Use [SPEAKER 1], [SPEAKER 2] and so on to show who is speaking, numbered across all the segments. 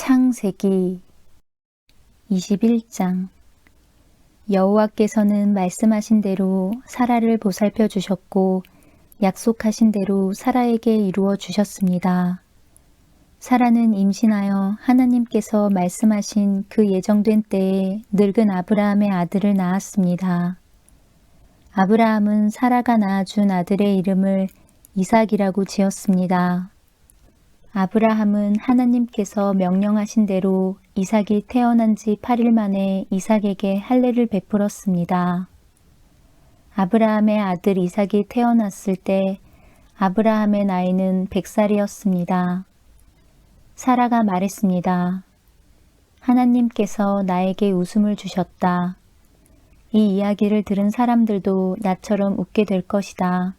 [SPEAKER 1] 창세기 21장. 여호와께서는 말씀하신 대로 사라를 보살펴 주셨고 약속하신 대로 사라에게 이루어 주셨습니다. 사라는 임신하여 하나님께서 말씀하신 그 예정된 때에 늙은 아브라함의 아들을 낳았습니다. 아브라함은 사라가 낳아준 아들의 이름을 이삭이라고 지었습니다. 아브라함은 하나님께서 명령하신 대로 이삭이 태어난 지 8일 만에 이삭에게 할례를 베풀었습니다. 아브라함의 아들 이삭이 태어났을 때 아브라함의 나이는 100살이었습니다. 사라가 말했습니다. 하나님께서 나에게 웃음을 주셨다. 이 이야기를 들은 사람들도 나처럼 웃게 될 것이다.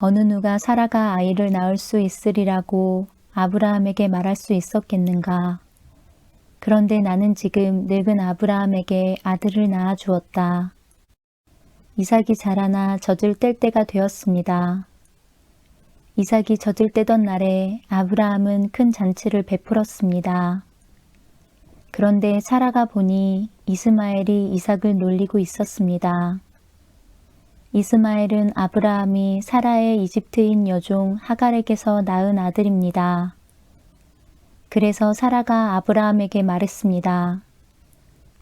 [SPEAKER 1] 어느 누가 사라가 아이를 낳을 수 있으리라고 아브라함에게 말할 수 있었겠는가. 그런데 나는 지금 늙은 아브라함에게 아들을 낳아 주었다. 이삭이 자라나 젖을 뗄 때가 되었습니다. 이삭이 젖을 떼던 날에 아브라함은 큰 잔치를 베풀었습니다. 그런데 사라가 보니 이스마엘이 이삭을 놀리고 있었습니다. 이스마엘은 아브라함이 사라의 이집트인 여종 하갈에게서 낳은 아들입니다. 그래서 사라가 아브라함에게 말했습니다.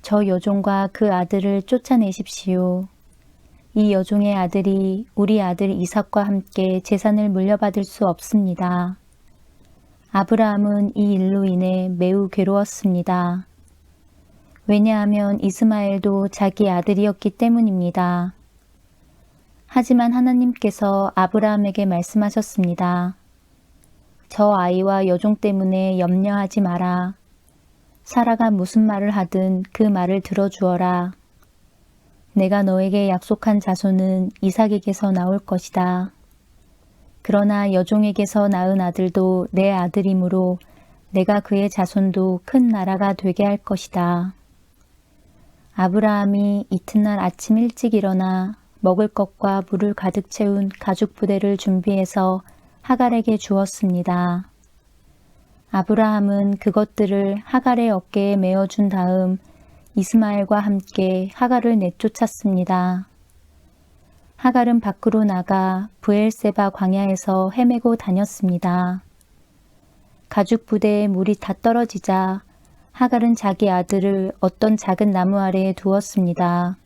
[SPEAKER 1] 저 여종과 그 아들을 쫓아내십시오. 이 여종의 아들이 우리 아들 이삭과 함께 재산을 물려받을 수 없습니다. 아브라함은 이 일로 인해 매우 괴로웠습니다. 왜냐하면 이스마엘도 자기 아들이었기 때문입니다. 하지만 하나님께서 아브라함에게 말씀하셨습니다. 저 아이와 여종 때문에 염려하지 마라. 사라가 무슨 말을 하든 그 말을 들어주어라. 내가 너에게 약속한 자손은 이삭에게서 나올 것이다. 그러나 여종에게서 낳은 아들도 내 아들이므로 내가 그의 자손도 큰 나라가 되게 할 것이다. 아브라함이 이튿날 아침 일찍 일어나 먹을 것과 물을 가득 채운 가죽 부대를 준비해서 하갈에게 주었습니다. 아브라함은 그것들을 하갈의 어깨에 메어준 다음 이스마엘과 함께 하갈을 내쫓았습니다. 하갈은 밖으로 나가 브엘세바 광야에서 헤매고 다녔습니다. 가죽 부대에 물이 다 떨어지자 하갈은 자기 아들을 어떤 작은 나무 아래에 두었습니다.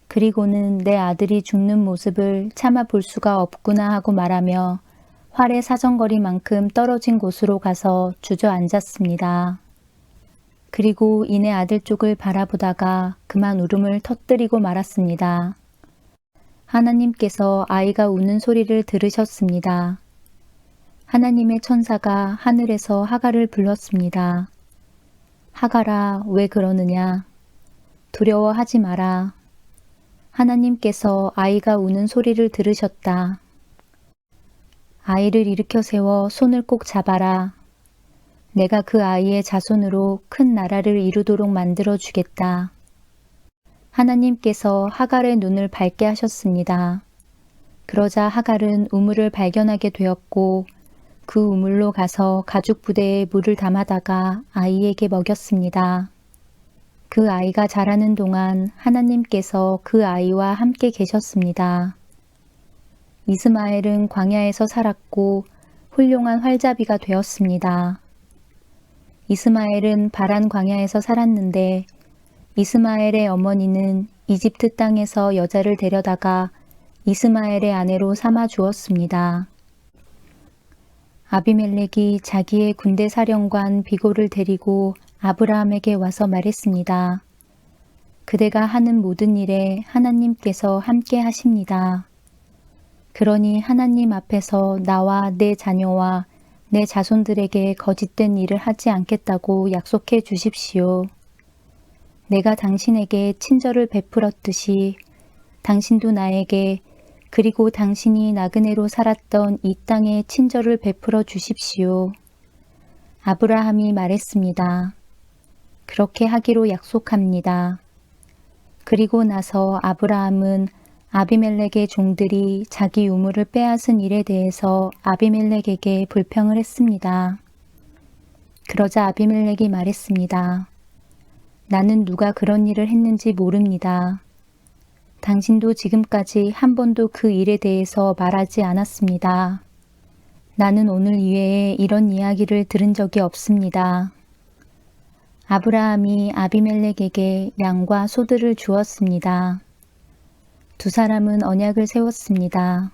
[SPEAKER 1] 그리고는 내 아들이 죽는 모습을 참아 볼 수가 없구나 하고 말하며 활의 사정거리만큼 떨어진 곳으로 가서 주저앉았습니다. 그리고 이내 아들 쪽을 바라보다가 그만 울음을 터뜨리고 말았습니다. 하나님께서 아이가 우는 소리를 들으셨습니다. 하나님의 천사가 하늘에서 하갈을 불렀습니다. 하갈아, 왜 그러느냐? 두려워하지 마라. 하나님께서 아이가 우는 소리를 들으셨다. 아이를 일으켜 세워 손을 꼭 잡아라. 내가 그 아이의 자손으로 큰 나라를 이루도록 만들어 주겠다. 하나님께서 하갈의 눈을 밝게 하셨습니다. 그러자 하갈은 우물을 발견하게 되었고 그 우물로 가서 가죽 부대에 물을 담아다가 아이에게 먹였습니다. 그 아이가 자라는 동안 하나님께서 그 아이와 함께 계셨습니다. 이스마엘은 광야에서 살았고 훌륭한 활잡이가 되었습니다. 이스마엘은 바란 광야에서 살았는데 이스마엘의 어머니는 이집트 땅에서 여자를 데려다가 이스마엘의 아내로 삼아 주었습니다. 아비멜렉이 자기의 군대 사령관 비골을 데리고 아브라함에게 와서 말했습니다. 그대가 하는 모든 일에 하나님께서 함께 하십니다. 그러니 하나님 앞에서 나와 내 자녀와 내 자손들에게 거짓된 일을 하지 않겠다고 약속해 주십시오. 내가 당신에게 친절을 베풀었듯이 당신도 나에게 그리고 당신이 나그네로 살았던 이 땅에 친절을 베풀어 주십시오. 아브라함이 말했습니다. 그렇게 하기로 약속합니다. 그리고 나서 아브라함은 아비멜렉의 종들이 자기 유물을 빼앗은 일에 대해서 아비멜렉에게 불평을 했습니다. 그러자 아비멜렉이 말했습니다. 나는 누가 그런 일을 했는지 모릅니다. 당신도 지금까지 한 번도 그 일에 대해서 말하지 않았습니다. 나는 오늘 이외에 이런 이야기를 들은 적이 없습니다. 아브라함이 아비멜렉에게 양과 소들을 주었습니다. 두 사람은 언약을 세웠습니다.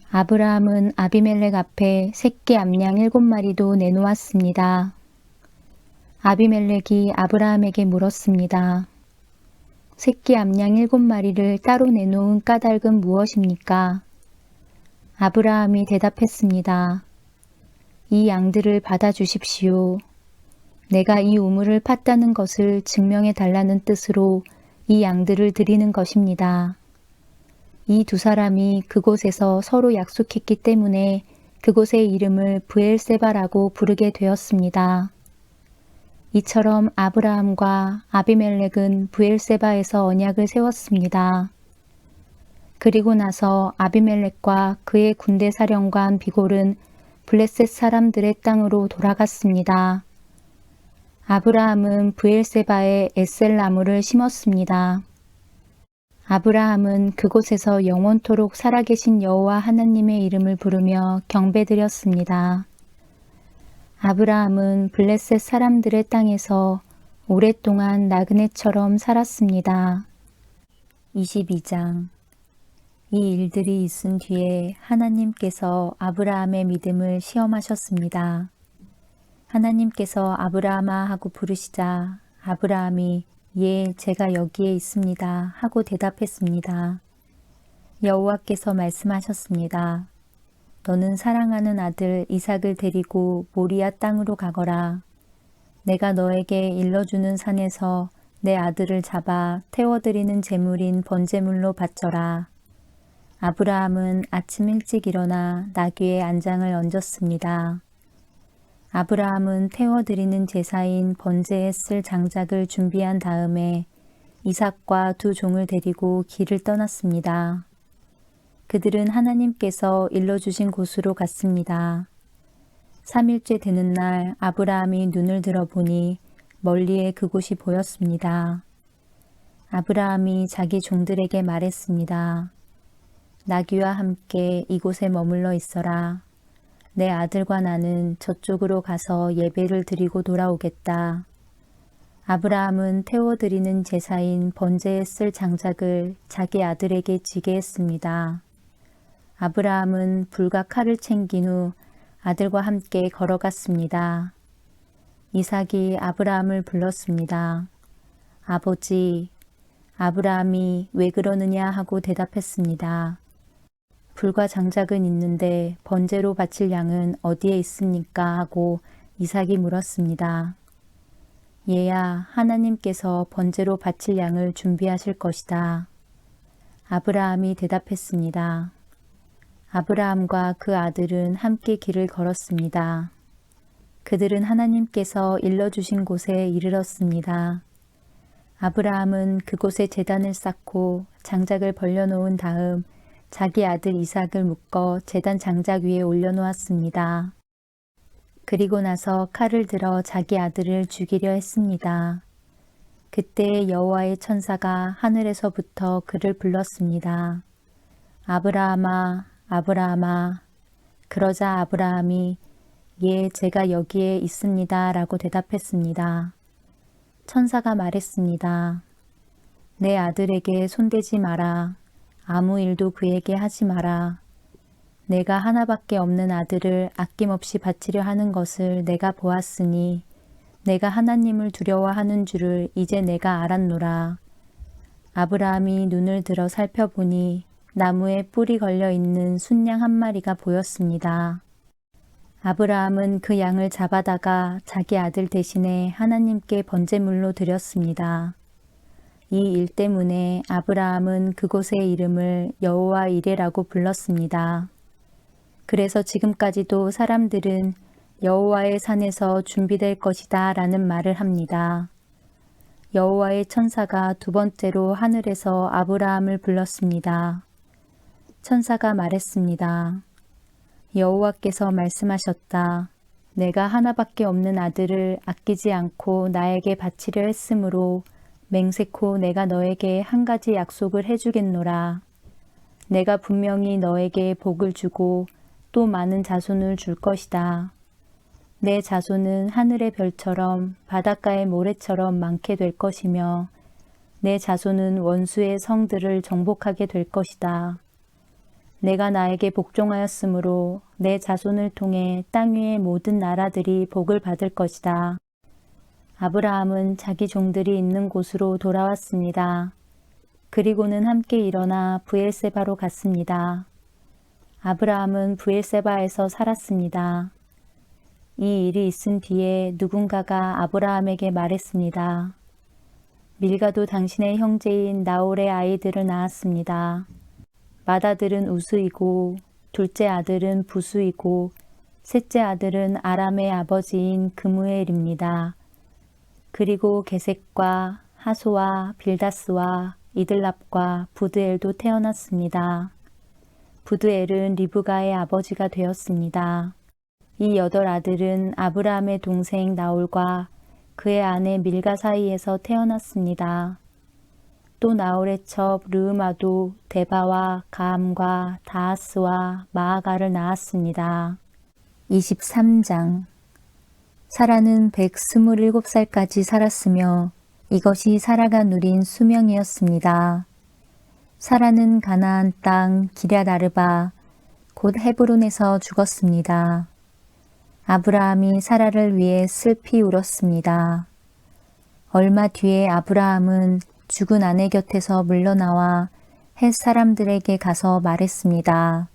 [SPEAKER 1] 아브라함은 아비멜렉 앞에 새끼 암양 7마리도 내놓았습니다. 아비멜렉이 아브라함에게 물었습니다. 새끼 암양 7마리를 따로 내놓은 까닭은 무엇입니까? 아브라함이 대답했습니다. 이 양들을 받아주십시오. 내가 이 우물을 팠다는 것을 증명해 달라는 뜻으로 이 양들을 드리는 것입니다. 이 두 사람이 그곳에서 서로 약속했기 때문에 그곳의 이름을 브엘세바라고 부르게 되었습니다. 이처럼 아브라함과 아비멜렉은 브엘세바에서 언약을 세웠습니다. 그리고 나서 아비멜렉과 그의 군대 사령관 비골은 블레셋 사람들의 땅으로 돌아갔습니다. 아브라함은 브엘세바에 에셀나무를 심었습니다. 아브라함은 그곳에서 영원토록 살아계신 여호와 하나님의 이름을 부르며 경배드렸습니다. 아브라함은 블레셋 사람들의 땅에서 오랫동안 나그네처럼 살았습니다. 22장. 이 일들이 있은 뒤에 하나님께서 아브라함의 믿음을 시험하셨습니다. 하나님께서 아브라함아 하고 부르시자 아브라함이 예, 제가 여기에 있습니다 하고 대답했습니다. 여호와께서 말씀하셨습니다. 너는 사랑하는 아들 이삭을 데리고 모리아 땅으로 가거라. 내가 너에게 일러주는 산에서 내 아들을 잡아 태워드리는 제물인 번제물로 바쳐라. 아브라함은 아침 일찍 일어나 나귀의 안장을 얹었습니다. 아브라함은 태워드리는 제사인 번제에 쓸 장작을 준비한 다음에 이삭과 두 종을 데리고 길을 떠났습니다. 그들은 하나님께서 일러주신 곳으로 갔습니다. 3일째 되는 날 아브라함이 눈을 들어보니 멀리에 그곳이 보였습니다. 아브라함이 자기 종들에게 말했습니다. 나귀와 함께 이곳에 머물러 있어라. 내 아들과 나는 저쪽으로 가서 예배를 드리고 돌아오겠다. 아브라함은 태워드리는 제사인 번제에 쓸 장작을 자기 아들에게 지게 했습니다. 아브라함은 불과 칼을 챙긴 후 아들과 함께 걸어갔습니다. 이삭이 아브라함을 불렀습니다. 아버지, 아브라함이 왜 그러느냐 하고 대답했습니다. 불과 장작은 있는데 번제로 바칠 양은 어디에 있습니까? 하고 이삭이 물었습니다. 얘야, 하나님께서 번제로 바칠 양을 준비하실 것이다. 아브라함이 대답했습니다. 아브라함과 그 아들은 함께 길을 걸었습니다. 그들은 하나님께서 일러주신 곳에 이르렀습니다. 아브라함은 그곳에 제단을 쌓고 장작을 벌려놓은 다음 자기 아들 이삭을 묶어 제단 장작 위에 올려놓았습니다. 그리고 나서 칼을 들어 자기 아들을 죽이려 했습니다. 그때 여호와의 천사가 하늘에서부터 그를 불렀습니다. 아브라함아, 아브라함아. 그러자 아브라함이 예, 제가 여기에 있습니다 라고 대답했습니다. 천사가 말했습니다. 내 아들에게 손대지 마라. 아무 일도 그에게 하지 마라. 내가 하나밖에 없는 아들을 아낌없이 바치려 하는 것을 내가 보았으니 내가 하나님을 두려워하는 줄을 이제 내가 알았노라. 아브라함이 눈을 들어 살펴보니 나무에 뿔이 걸려 있는 순양 한 마리가 보였습니다. 아브라함은 그 양을 잡아다가 자기 아들 대신에 하나님께 번제물로 드렸습니다. 이 일 때문에 아브라함은 그곳의 이름을 여호와 이레라고 불렀습니다. 그래서 지금까지도 사람들은 여호와의 산에서 준비될 것이다 라는 말을 합니다. 여호와의 천사가 두 번째로 하늘에서 아브라함을 불렀습니다. 천사가 말했습니다. 여호와께서 말씀하셨다. 내가 하나밖에 없는 아들을 아끼지 않고 나에게 바치려 했으므로 맹세코 내가 너에게 한 가지 약속을 해주겠노라. 내가 분명히 너에게 복을 주고 또 많은 자손을 줄 것이다. 내 자손은 하늘의 별처럼 바닷가의 모래처럼 많게 될 것이며 내 자손은 원수의 성들을 정복하게 될 것이다. 내가 나에게 복종하였으므로 내 자손을 통해 땅 위의 모든 나라들이 복을 받을 것이다. 아브라함은 자기 종들이 있는 곳으로 돌아왔습니다. 그리고는 함께 일어나 브엘세바로 갔습니다. 아브라함은 브엘세바에서 살았습니다. 이 일이 있은 뒤에 누군가가 아브라함에게 말했습니다. 밀가도 당신의 형제인 나홀의 아이들을 낳았습니다. 맏아들은 우스이고 둘째 아들은 부수이고 셋째 아들은 아람의 아버지인 그무엘입니다. 그리고 게셋과 하소와 빌다스와 이들랍과 부드엘도 태어났습니다. 부드엘은 리브가의 아버지가 되었습니다. 이 8아들은 아브라함의 동생 나홀과 그의 아내 밀가 사이에서 태어났습니다. 또 나홀의 첩 르으마도 데바와 가암과 다하스와 마아가를 낳았습니다. 23장. 사라는 127살까지 살았으며 이것이 사라가 누린 수명이었습니다. 사라는 가나안 땅 기럇 아르바 곧 헤브론에서 죽었습니다. 아브라함이 사라를 위해 슬피 울었습니다. 얼마 뒤에 아브라함은 죽은 아내 곁에서 물러나와 헷 사람들에게 가서 말했습니다.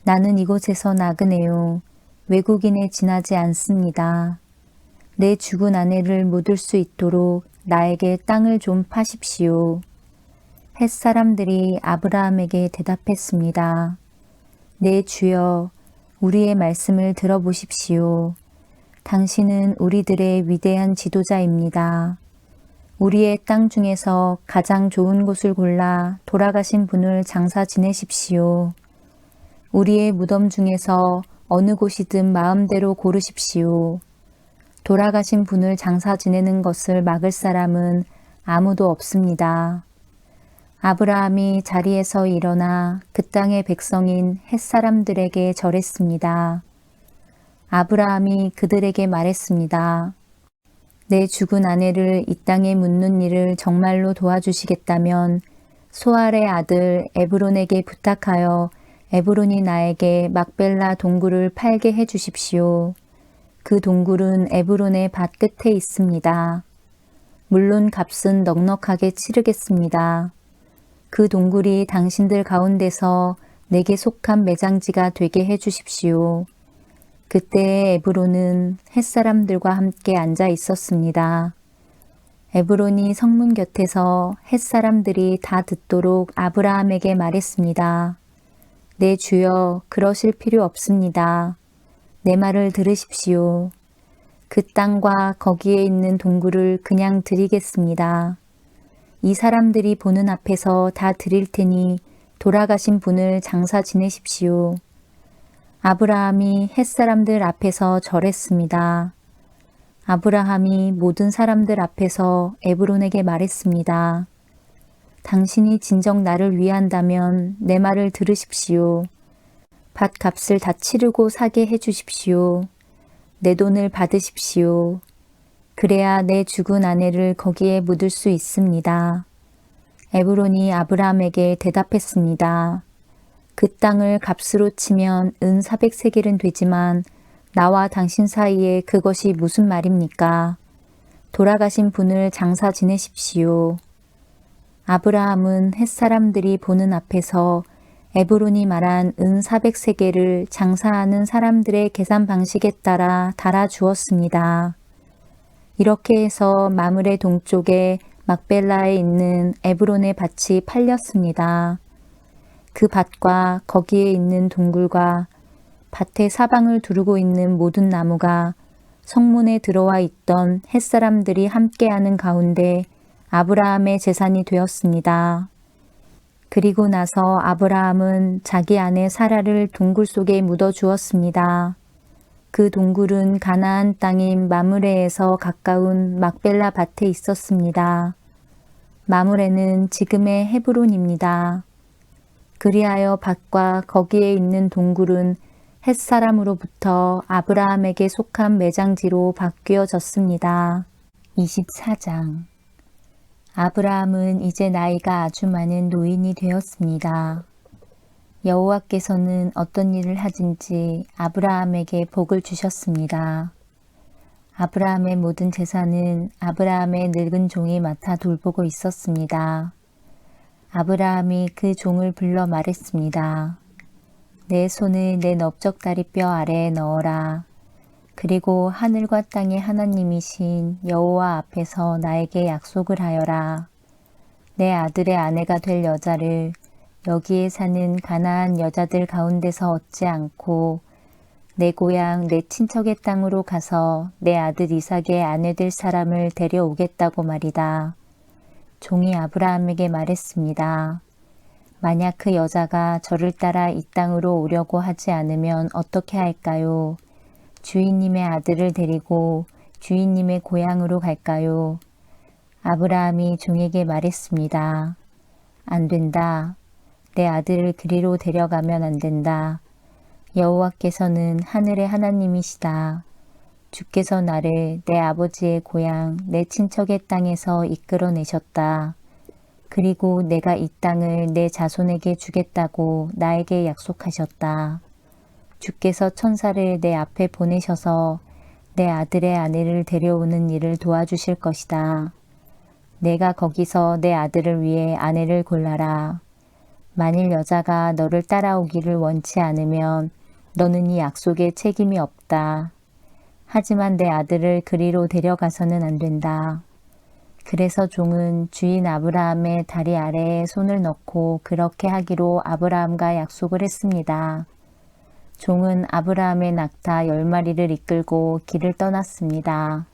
[SPEAKER 1] 나는 이곳에서 나그네요. 외국인에 지나지 않습니다. 내 죽은 아내를 묻을 수 있도록 나에게 땅을 좀 파십시오. 헷 사람들이 아브라함에게 대답했습니다. 내 주여, 우리의 말씀을 들어보십시오. 당신은 우리들의 위대한 지도자입니다. 우리의 땅 중에서 가장 좋은 곳을 골라 돌아가신 분을 장사 지내십시오. 우리의 무덤 중에서 어느 곳이든 마음대로 고르십시오. 돌아가신 분을 장사 지내는 것을 막을 사람은 아무도 없습니다. 아브라함이 자리에서 일어나 그 땅의 백성인 헷 사람들에게 절했습니다. 아브라함이 그들에게 말했습니다. 내 죽은 아내를 이 땅에 묻는 일을 정말로 도와주시겠다면 소알의 아들 에브론에게 부탁하여 에브론이 나에게 막벨라 동굴을 팔게 해주십시오. 그 동굴은 에브론의 밭 끝에 있습니다. 물론 값은 넉넉하게 치르겠습니다. 그 동굴이 당신들 가운데서 내게 속한 매장지가 되게 해주십시오. 그때 에브론은 헷사람들과 함께 앉아 있었습니다. 에브론이 성문 곁에서 헷사람들이 다 듣도록 아브라함에게 말했습니다. 내 주여, 그러실 필요 없습니다. 내 말을 들으십시오. 그 땅과 거기에 있는 동굴을 그냥 드리겠습니다. 이 사람들이 보는 앞에서 다 드릴 테니 돌아가신 분을 장사 지내십시오. 아브라함이 헷 사람들 앞에서 절했습니다. 아브라함이 모든 사람들 앞에서 에브론에게 말했습니다. 당신이 진정 나를 위한다면 내 말을 들으십시오. 밭값을 다 치르고 사게 해주십시오. 내 돈을 받으십시오. 그래야 내 죽은 아내를 거기에 묻을 수 있습니다. 에브론이 아브라함에게 대답했습니다. 그 땅을 값으로 치면 은 400세겔은 되지만 나와 당신 사이에 그것이 무슨 말입니까? 돌아가신 분을 장사 지내십시오. 아브라함은 헷 사람들이 보는 앞에서 에브론이 말한 은 400세겔을 장사하는 사람들의 계산 방식에 따라 달아주었습니다. 이렇게 해서 마므레 동쪽에 막벨라에 있는 에브론의 밭이 팔렸습니다. 그 밭과 거기에 있는 동굴과 밭의 사방을 두르고 있는 모든 나무가 성문에 들어와 있던 헷사람들이 함께하는 가운데 아브라함의 재산이 되었습니다. 그리고 나서 아브라함은 자기 아내 사라를 동굴 속에 묻어 주었습니다. 그 동굴은 가나안 땅인 마므레에서 가까운 막벨라 밭에 있었습니다. 마므레는 지금의 헤브론입니다. 그리하여 밭과 거기에 있는 동굴은 햇사람으로부터 아브라함에게 속한 매장지로 바뀌어졌습니다. 24장. 아브라함은 이제 나이가 아주 많은 노인이 되었습니다. 여호와께서는 어떤 일을 하든지 아브라함에게 복을 주셨습니다. 아브라함의 모든 재산은 아브라함의 늙은 종이 맡아 돌보고 있었습니다. 아브라함이 그 종을 불러 말했습니다. 내 손을 내 넓적다리뼈 아래에 넣어라. 그리고 하늘과 땅의 하나님이신 여호와 앞에서 나에게 약속을 하여라. 내 아들의 아내가 될 여자를 여기에 사는 가나안 여자들 가운데서 얻지 않고 내 고향 내 친척의 땅으로 가서 내 아들 이삭의 아내 될 사람을 데려오겠다고 말이다. 종이 아브라함에게 말했습니다. 만약 그 여자가 저를 따라 이 땅으로 오려고 하지 않으면 어떻게 할까요? 주인님의 아들을 데리고 주인님의 고향으로 갈까요? 아브라함이 종에게 말했습니다. 안 된다. 내 아들을 그리로 데려가면 안 된다. 여호와께서는 하늘의 하나님이시다. 주께서 나를 내 아버지의 고향, 내 친척의 땅에서 이끌어내셨다. 그리고 내가 이 땅을 내 자손에게 주겠다고 나에게 약속하셨다. 주께서 천사를 내 앞에 보내셔서 내 아들의 아내를 데려오는 일을 도와주실 것이다. 내가 거기서 내 아들을 위해 아내를 골라라. 만일 여자가 너를 따라오기를 원치 않으면 너는 이 약속에 책임이 없다. 하지만 내 아들을 그리로 데려가서는 안 된다. 그래서 종은 주인 아브라함의 다리 아래에 손을 넣고 그렇게 하기로 아브라함과 약속을 했습니다. 종은 아브라함의 낙타 10마리를 이끌고 길을 떠났습니다.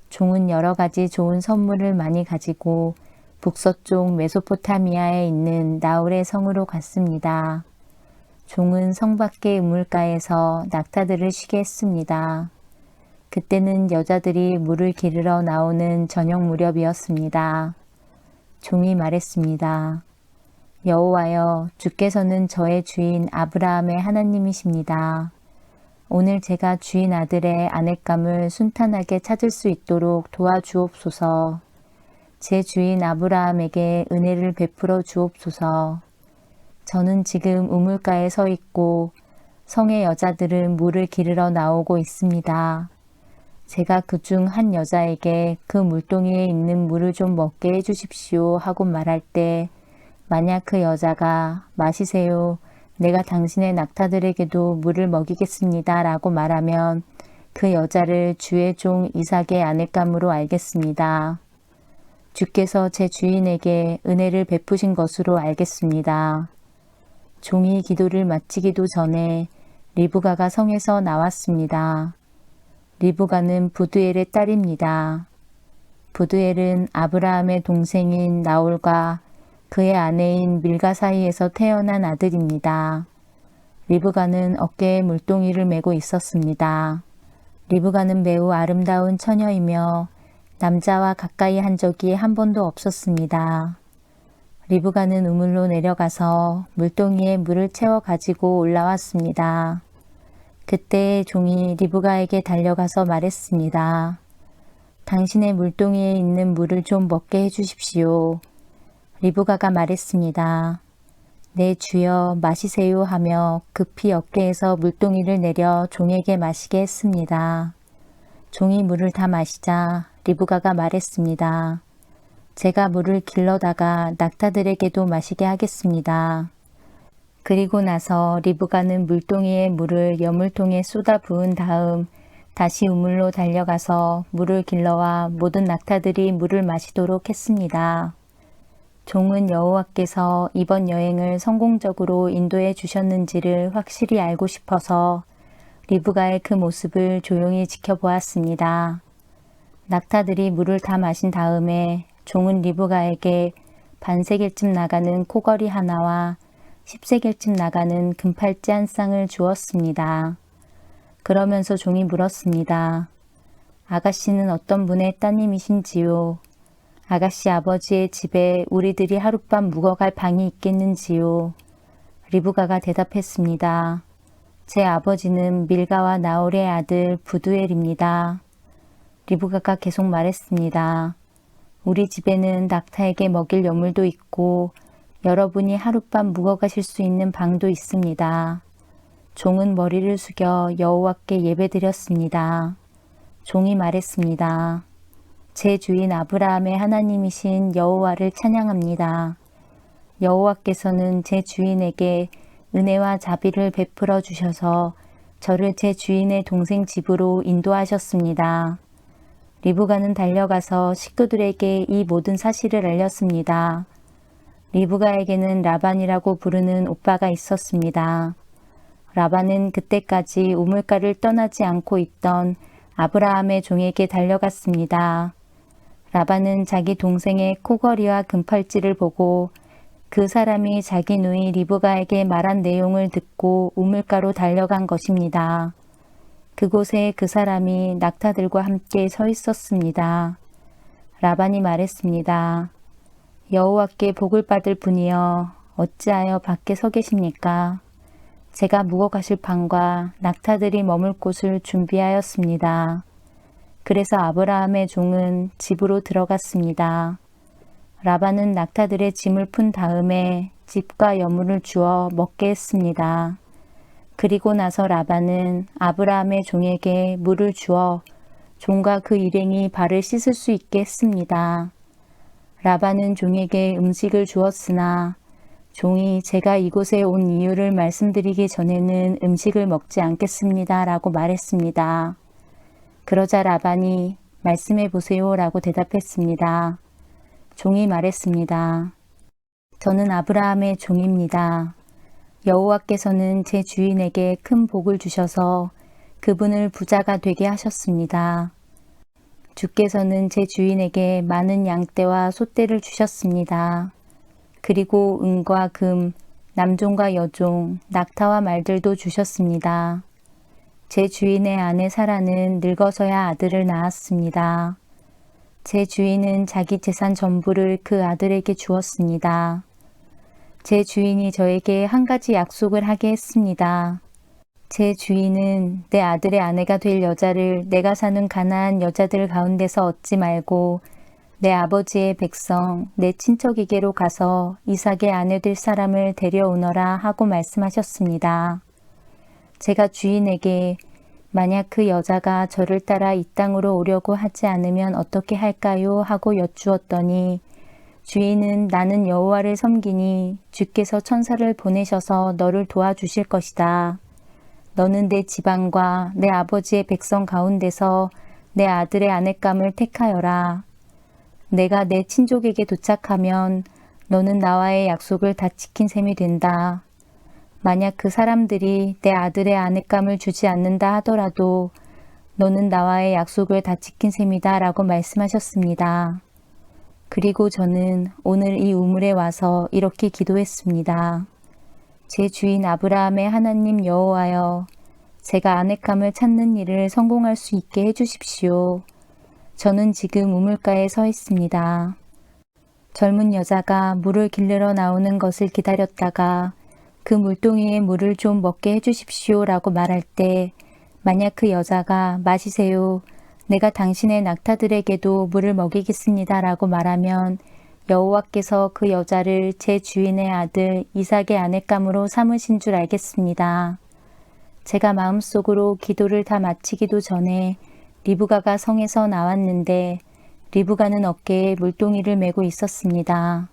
[SPEAKER 1] 종은 여러 가지 좋은 선물을 많이 가지고 북서쪽 메소포타미아에 있는 나홀의 성으로 갔습니다. 종은 성 밖의 우물가에서 낙타들을 쉬게 했습니다. 그때는 여자들이 물을 기르러 나오는 저녁 무렵이었습니다. 종이 말했습니다. 여호와여, 주께서는 저의 주인 아브라함의 하나님이십니다. 오늘 제가 주인 아들의 아내감을 순탄하게 찾을 수 있도록 도와주옵소서. 제 주인 아브라함에게 은혜를 베풀어 주옵소서. 저는 지금 우물가에 서 있고 성의 여자들은 물을 기르러 나오고 있습니다. 제가 그중 한 여자에게 그 물동이에 있는 물을 좀 먹게 해주십시오 하고 말할 때 만약 그 여자가 마시세요. 내가 당신의 낙타들에게도 물을 먹이겠습니다 라고 말하면 그 여자를 주의 종 이삭의 아내감으로 알겠습니다. 주께서 제 주인에게 은혜를 베푸신 것으로 알겠습니다. 종이 기도를 마치기도 전에 리브가가 성에서 나왔습니다. 리브가는 부두엘의 딸입니다. 부두엘은 아브라함의 동생인 나홀과 그의 아내인 밀가 사이에서 태어난 아들입니다. 리브가는 어깨에 물동이를 메고 있었습니다. 리브가는 매우 아름다운 처녀이며 남자와 가까이 한 적이 한 번도 없었습니다. 리브가는 우물로 내려가서 물동이에 물을 채워 가지고 올라왔습니다. 그때 종이 리브가에게 달려가서 말했습니다. 당신의 물동이에 있는 물을 좀 먹게 해주십시오. 리브가가 말했습니다. 네 주여 마시세요 하며 급히 어깨에서 물동이를 내려 종에게 마시게 했습니다. 종이 물을 다 마시자 리브가가 말했습니다. 제가 물을 길러다가 낙타들에게도 마시게 하겠습니다. 그리고 나서 리브가는 물동이의 물을 여물통에 쏟아 부은 다음 다시 우물로 달려가서 물을 길러와 모든 낙타들이 물을 마시도록 했습니다. 종은 여호와께서 이번 여행을 성공적으로 인도해 주셨는지를 확실히 알고 싶어서 리브가의 그 모습을 조용히 지켜보았습니다. 낙타들이 물을 다 마신 다음에 종은 리브가에게 반세겔쯤 나가는 코걸이 하나와 10세겔쯤 나가는 금팔찌 한 쌍을 주었습니다. 그러면서 종이 물었습니다. 아가씨는 어떤 분의 따님이신지요? 아가씨 아버지의 집에 우리들이 하룻밤 묵어갈 방이 있겠는지요? 리브가가 대답했습니다. 제 아버지는 밀가와 나홀의 아들 부두엘입니다. 리브가가 계속 말했습니다. 우리 집에는 낙타에게 먹일 여물도 있고 여러분이 하룻밤 묵어가실 수 있는 방도 있습니다. 종은 머리를 숙여 여호와께 예배드렸습니다. 종이 말했습니다. 제 주인 아브라함의 하나님이신 여호와를 찬양합니다. 여호와께서는 제 주인에게 은혜와 자비를 베풀어 주셔서 저를 제 주인의 동생 집으로 인도하셨습니다. 리브가는 달려가서 식구들에게 이 모든 사실을 알렸습니다. 리브가에게는 라반이라고 부르는 오빠가 있었습니다. 라반은 그때까지 우물가를 떠나지 않고 있던 아브라함의 종에게 달려갔습니다. 라반은 자기 동생의 코걸이와 금팔찌를 보고 그 사람이 자기 누이 리브가에게 말한 내용을 듣고 우물가로 달려간 것입니다. 그곳에 그 사람이 낙타들과 함께 서 있었습니다. 라반이 말했습니다. 여호와께 복을 받을 분이여 어찌하여 밖에 서 계십니까? 제가 묵어가실 방과 낙타들이 머물 곳을 준비하였습니다. 그래서 아브라함의 종은 집으로 들어갔습니다. 라반은 낙타들의 짐을 푼 다음에 집과 여물을 주어 먹게 했습니다. 그리고 나서 라반은 아브라함의 종에게 물을 주어 종과 그 일행이 발을 씻을 수 있게 했습니다. 라반은 종에게 음식을 주었으나 종이 제가 이곳에 온 이유를 말씀드리기 전에는 음식을 먹지 않겠습니다 라고 말했습니다. 그러자 라반이 말씀해 보세요 라고 대답했습니다. 종이 말했습니다. 저는 아브라함의 종입니다. 여호와께서는 제 주인에게 큰 복을 주셔서 그분을 부자가 되게 하셨습니다. 주께서는 제 주인에게 많은 양떼와 소떼를 주셨습니다. 그리고 은과 금, 남종과 여종, 낙타와 말들도 주셨습니다. 제 주인의 아내 사라는 늙어서야 아들을 낳았습니다. 제 주인은 자기 재산 전부를 그 아들에게 주었습니다. 제 주인이 저에게 한 가지 약속을 하게 했습니다. 제 주인은 내 아들의 아내가 될 여자를 내가 사는 가나안 여자들 가운데서 얻지 말고 내 아버지의 백성, 내 친척에게로 가서 이삭의 아내 될 사람을 데려오너라 하고 말씀하셨습니다. 제가 주인에게 만약 그 여자가 저를 따라 이 땅으로 오려고 하지 않으면 어떻게 할까요? 하고 여쭈었더니 주인은 나는 여호와를 섬기니 주께서 천사를 보내셔서 너를 도와주실 것이다. 너는 내 지방과 내 아버지의 백성 가운데서 내 아들의 아내감을 택하여라. 내가 내 친족에게 도착하면 너는 나와의 약속을 다 지킨 셈이 된다. 만약 그 사람들이 내 아들의 아내감을 주지 않는다 하더라도 너는 나와의 약속을 다 지킨 셈이다 라고 말씀하셨습니다. 그리고 저는 오늘 이 우물에 와서 이렇게 기도했습니다. 제 주인 아브라함의 하나님 여호와여, 제가 아내감을 찾는 일을 성공할 수 있게 해주십시오. 저는 지금 우물가에 서 있습니다. 젊은 여자가 물을 길르러 나오는 것을 기다렸다가 그 물동이에 물을 좀 먹게 해주십시오 라고 말할 때 만약 그 여자가 마시세요. 내가 당신의 낙타들에게도 물을 먹이겠습니다 라고 말하면 여호와께서 그 여자를 제 주인의 아들 이삭의 아내감으로 삼으신 줄 알겠습니다. 제가 마음속으로 기도를 다 마치기도 전에 리브가가 성에서 나왔는데 리브가는 어깨에 물동이를 메고 있었습니다.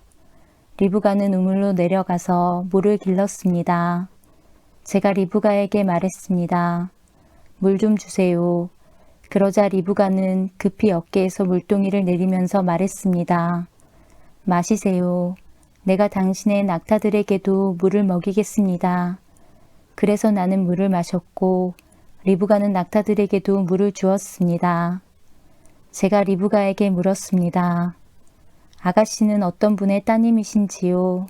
[SPEAKER 1] 리브가는 우물로 내려가서 물을 길렀습니다. 제가 리브가에게 말했습니다. 물 좀 주세요. 그러자 리브가는 급히 어깨에서 물동이를 내리면서 말했습니다. 마시세요. 내가 당신의 낙타들에게도 물을 먹이겠습니다. 그래서 나는 물을 마셨고 리브가는 낙타들에게도 물을 주었습니다. 제가 리브가에게 물었습니다. 아가씨는 어떤 분의 따님이신지요?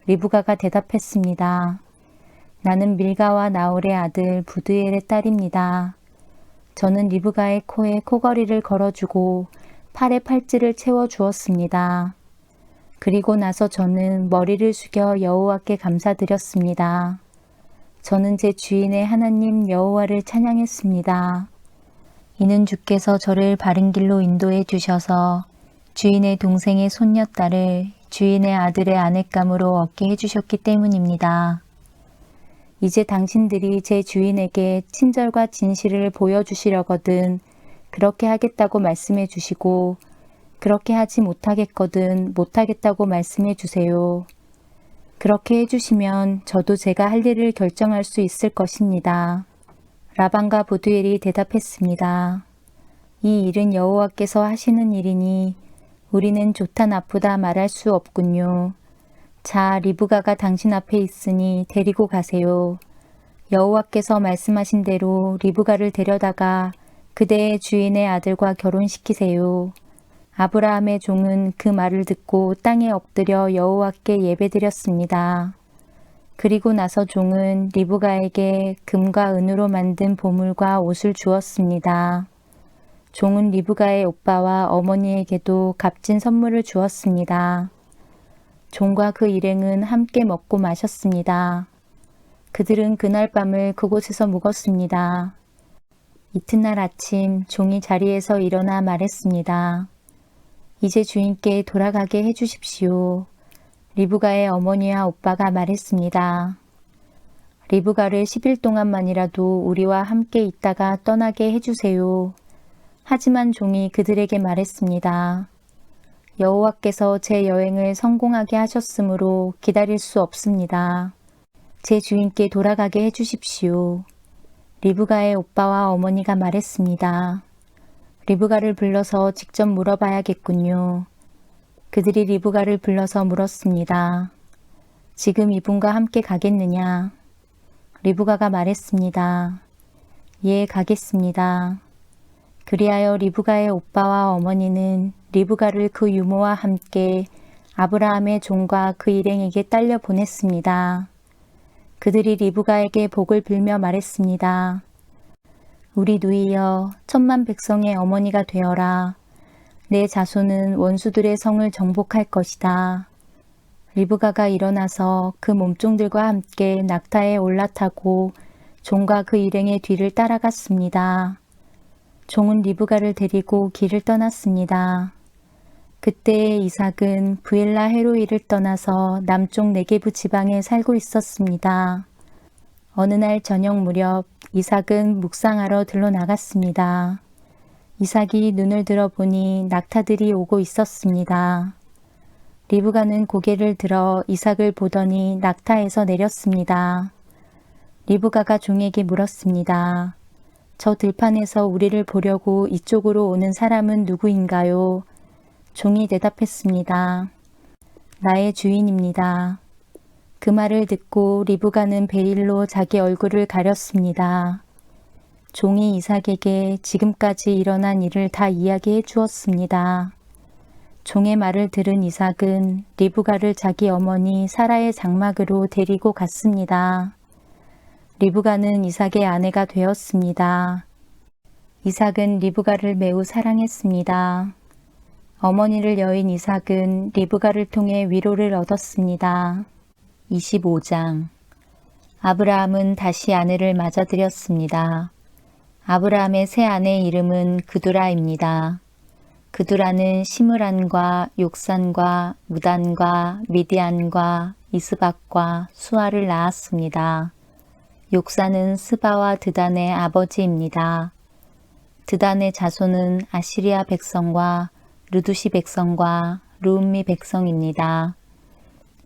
[SPEAKER 1] 리브가가 대답했습니다. 나는 밀가와 나홀의 아들 부드엘의 딸입니다. 저는 리브가의 코에 코걸이를 걸어주고 팔에 팔찌를 채워주었습니다. 그리고 나서 저는 머리를 숙여 여호와께 감사드렸습니다. 저는 제 주인의 하나님 여호와를 찬양했습니다. 이는 주께서 저를 바른 길로 인도해 주셔서 주인의 동생의 손녀딸을 주인의 아들의 아내감으로 얻게 해주셨기 때문입니다. 이제 당신들이 제 주인에게 친절과 진실을 보여주시려거든 그렇게 하겠다고 말씀해 주시고 그렇게 하지 못하겠거든 못하겠다고 말씀해 주세요. 그렇게 해주시면 저도 제가 할 일을 결정할 수 있을 것입니다. 라반과 부두엘이 대답했습니다. 이 일은 여호와께서 하시는 일이니 우리는 좋다 나쁘다 말할 수 없군요. 자, 리브가가 당신 앞에 있으니 데리고 가세요. 여호와께서 말씀하신 대로 리브가를 데려다가 그대의 주인의 아들과 결혼시키세요. 아브라함의 종은 그 말을 듣고 땅에 엎드려 여호와께 예배드렸습니다. 그리고 나서 종은 리브가에게 금과 은으로 만든 보물과 옷을 주었습니다. 종은 리브가의 오빠와 어머니에게도 값진 선물을 주었습니다. 종과 그 일행은 함께 먹고 마셨습니다. 그들은 그날 밤을 그곳에서 묵었습니다. 이튿날 아침 종이 자리에서 일어나 말했습니다. 이제 주인께 돌아가게 해주십시오. 리브가의 어머니와 오빠가 말했습니다. 리브가를 10일 동안만이라도 우리와 함께 있다가 떠나게 해주세요. 하지만 종이 그들에게 말했습니다. 여호와께서 제 여행을 성공하게 하셨으므로 기다릴 수 없습니다. 제 주인께 돌아가게 해주십시오. 리브가의 오빠와 어머니가 말했습니다. 리브가를 불러서 직접 물어봐야겠군요. 그들이 리브가를 불러서 물었습니다. 지금 이분과 함께 가겠느냐? 리브가가 말했습니다. 예, 가겠습니다. 그리하여 리브가의 오빠와 어머니는 리브가를 그 유모와 함께 아브라함의 종과 그 일행에게 딸려 보냈습니다. 그들이 리브가에게 복을 빌며 말했습니다. 우리 누이여, 천만 백성의 어머니가 되어라. 내 자손은 원수들의 성을 정복할 것이다. 리브가가 일어나서 그 몸종들과 함께 낙타에 올라타고 종과 그 일행의 뒤를 따라갔습니다. 종은 리브가를 데리고 길을 떠났습니다. 그때 이삭은 브엘라 헤로이를 떠나서 남쪽 네게부 지방에 살고 있었습니다. 어느 날 저녁 무렵 이삭은 묵상하러 들러 나갔습니다. 이삭이 눈을 들어보니 낙타들이 오고 있었습니다. 리브가는 고개를 들어 이삭을 보더니 낙타에서 내렸습니다. 리브가가 종에게 물었습니다. 저 들판에서 우리를 보려고 이쪽으로 오는 사람은 누구인가요? 종이 대답했습니다. 나의 주인입니다. 그 말을 듣고 리브가는 베일로 자기 얼굴을 가렸습니다. 종이 이삭에게 지금까지 일어난 일을 다 이야기해 주었습니다. 종의 말을 들은 이삭은 리브가를 자기 어머니 사라의 장막으로 데리고 갔습니다. 리브가는 이삭의 아내가 되었습니다. 이삭은 리브가를 매우 사랑했습니다. 어머니를 여인 이삭은 리브가를 통해 위로를 얻었습니다. 25장. 아브라함은 다시 아내를 맞아들였습니다. 아브라함의 새 아내의 이름은 그두라입니다. 그두라는 시므란과 욕산과 무단과 미디안과 이스박과 수아를 낳았습니다. 욕산은 스바와 드단의 아버지입니다. 드단의 자손은 아시리아 백성과 르두시 백성과 루음미 백성입니다.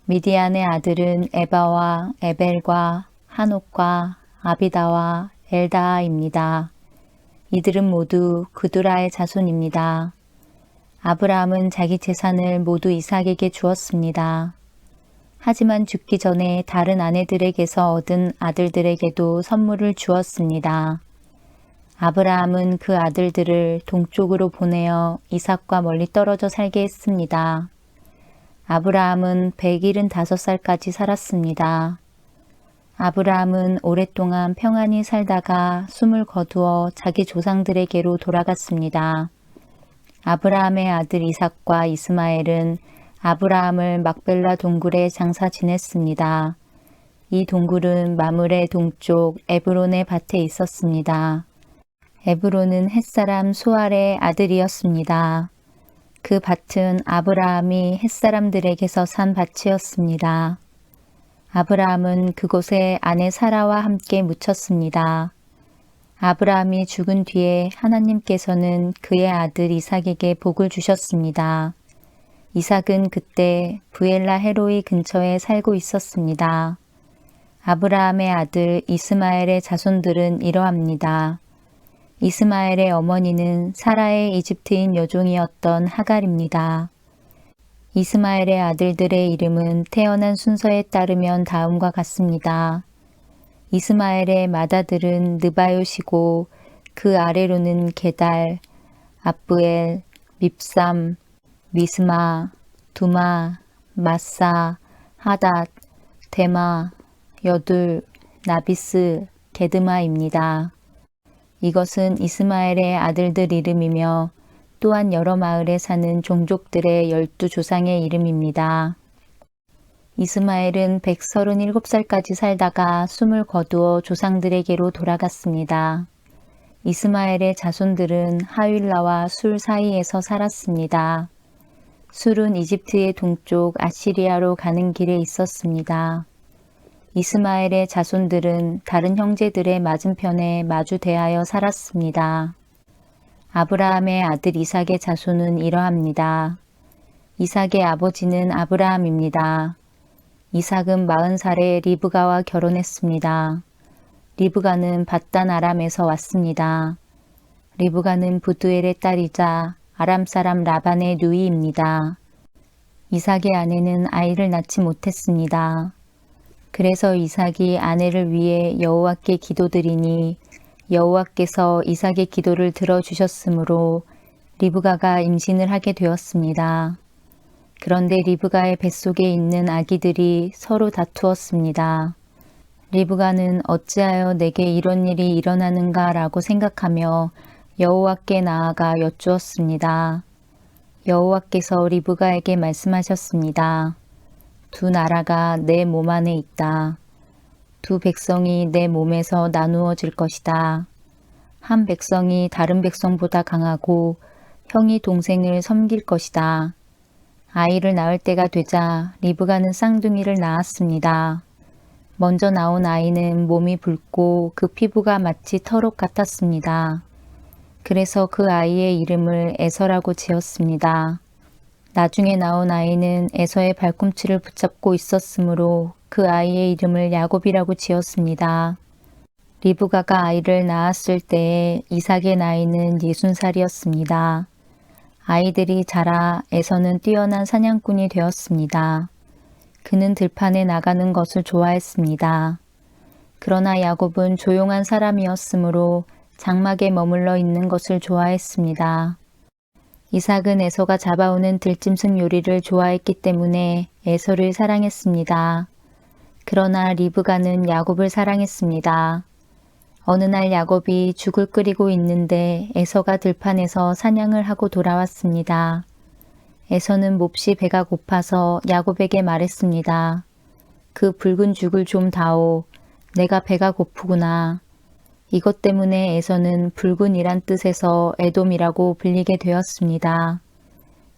[SPEAKER 1] 미디안의 아들은 에바와 에벨과 한옥과 아비다와 엘다아입니다. 이들은 모두 그두라의 자손입니다. 아브라함은 자기 재산을 모두 이삭에게 주었습니다. 하지만 죽기 전에 다른 아내들에게서 얻은 아들들에게도 선물을 주었습니다. 아브라함은 그 아들들을 동쪽으로 보내어 이삭과 멀리 떨어져 살게 했습니다. 아브라함은 175살까지 살았습니다. 아브라함은 오랫동안 평안히 살다가 숨을 거두어 자기 조상들에게로 돌아갔습니다. 아브라함의 아들 이삭과 이스마엘은 아브라함을 막벨라 동굴에 장사 지냈습니다. 이 동굴은 마므레 동쪽 에브론의 밭에 있었습니다. 에브론은 햇사람 수알의 아들이었습니다. 그 밭은 아브라함이 햇사람들에게서 산 밭이었습니다. 아브라함은 그곳에 아내 사라와 함께 묻혔습니다. 아브라함이 죽은 뒤에 하나님께서는 그의 아들 이삭에게 복을 주셨습니다. 이삭은 그때 브엘라 헤로이 근처에 살고 있었습니다. 아브라함의 아들 이스마엘의 자손들은 이러합니다. 이스마엘의 어머니는 사라의 이집트인 여종이었던 하갈입니다. 이스마엘의 아들들의 이름은 태어난 순서에 따르면 다음과 같습니다. 이스마엘의 맏아들은 느바요시고 그 아래로는 게달, 압브엘, 밉삼, 미스마, 두마, 마사, 하닷, 데마, 여둘, 나비스, 게드마입니다. 이것은 이스마엘의 아들들 이름이며 또한 여러 마을에 사는 종족들의 12조상의 이름입니다. 이스마엘은 137살까지 살다가 숨을 거두어 조상들에게로 돌아갔습니다. 이스마엘의 자손들은 하윌라와 술 사이에서 살았습니다. 술은 이집트의 동쪽 아시리아로 가는 길에 있었습니다. 이스마엘의 자손들은 다른 형제들의 맞은편에 마주 대하여 살았습니다. 아브라함의 아들 이삭의 자손은 이러합니다. 이삭의 아버지는 아브라함입니다. 이삭은 40살에 리브가와 결혼했습니다. 리브가는 밧단 아람에서 왔습니다. 리브가는 부두엘의 딸이자 아람 사람 라반의 누이입니다. 이삭의 아내는 아이를 낳지 못했습니다. 그래서 이삭이 아내를 위해 여호와께 기도드리니 여호와께서 이삭의 기도를 들어주셨으므로 리브가가 임신을 하게 되었습니다. 그런데 리브가의 뱃속에 있는 아기들이 서로 다투었습니다. 리브가는 어찌하여 내게 이런 일이 일어나는가 라고 생각하며 여호와께 나아가 여쭈었습니다. 여호와께서 리브가에게 말씀하셨습니다. 두 나라가 내 몸 안에 있다. 두 백성이 내 몸에서 나누어질 것이다. 한 백성이 다른 백성보다 강하고 형이 동생을 섬길 것이다. 아이를 낳을 때가 되자 리브가는 쌍둥이를 낳았습니다. 먼저 나온 아이는 몸이 붉고 그 피부가 마치 털옷 같았습니다. 그래서 그 아이의 이름을 에서라고 지었습니다. 나중에 나온 아이는 에서의 발꿈치를 붙잡고 있었으므로 그 아이의 이름을 야곱이라고 지었습니다. 리브가가 아이를 낳았을 때에 이삭의 나이는 60살이었습니다. 아이들이 자라 에서는 뛰어난 사냥꾼이 되었습니다. 그는 들판에 나가는 것을 좋아했습니다. 그러나 야곱은 조용한 사람이었으므로 장막에 머물러 있는 것을 좋아했습니다. 이삭은 에서가 잡아오는 들짐승 요리를 좋아했기 때문에 에서를 사랑했습니다. 그러나 리브가는 야곱을 사랑했습니다. 어느 날 야곱이 죽을 끓이고 있는데 에서가 들판에서 사냥을 하고 돌아왔습니다. 에서는 몹시 배가 고파서 야곱에게 말했습니다. 그 붉은 죽을 좀 다오. 내가 배가 고프구나. 이것 때문에 에서는 붉은이란 뜻에서 에돔이라고 불리게 되었습니다.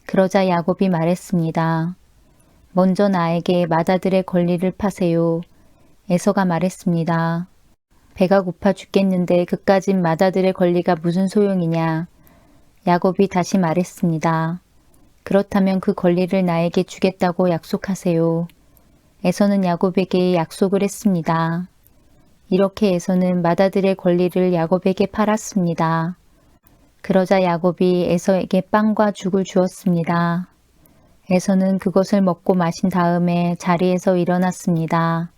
[SPEAKER 1] 그러자 야곱이 말했습니다. 먼저 나에게 맏아들의 권리를 파세요. 에서가 말했습니다. 배가 고파 죽겠는데 그까진 맏아들의 권리가 무슨 소용이냐. 야곱이 다시 말했습니다. 그렇다면 그 권리를 나에게 주겠다고 약속하세요. 에서는 야곱에게 약속을 했습니다. 이렇게 에서는 맏아들의 권리를 야곱에게 팔았습니다. 그러자 야곱이 에서에게 빵과 죽을 주었습니다. 에서는 그것을 먹고 마신 다음에 자리에서 일어났습니다.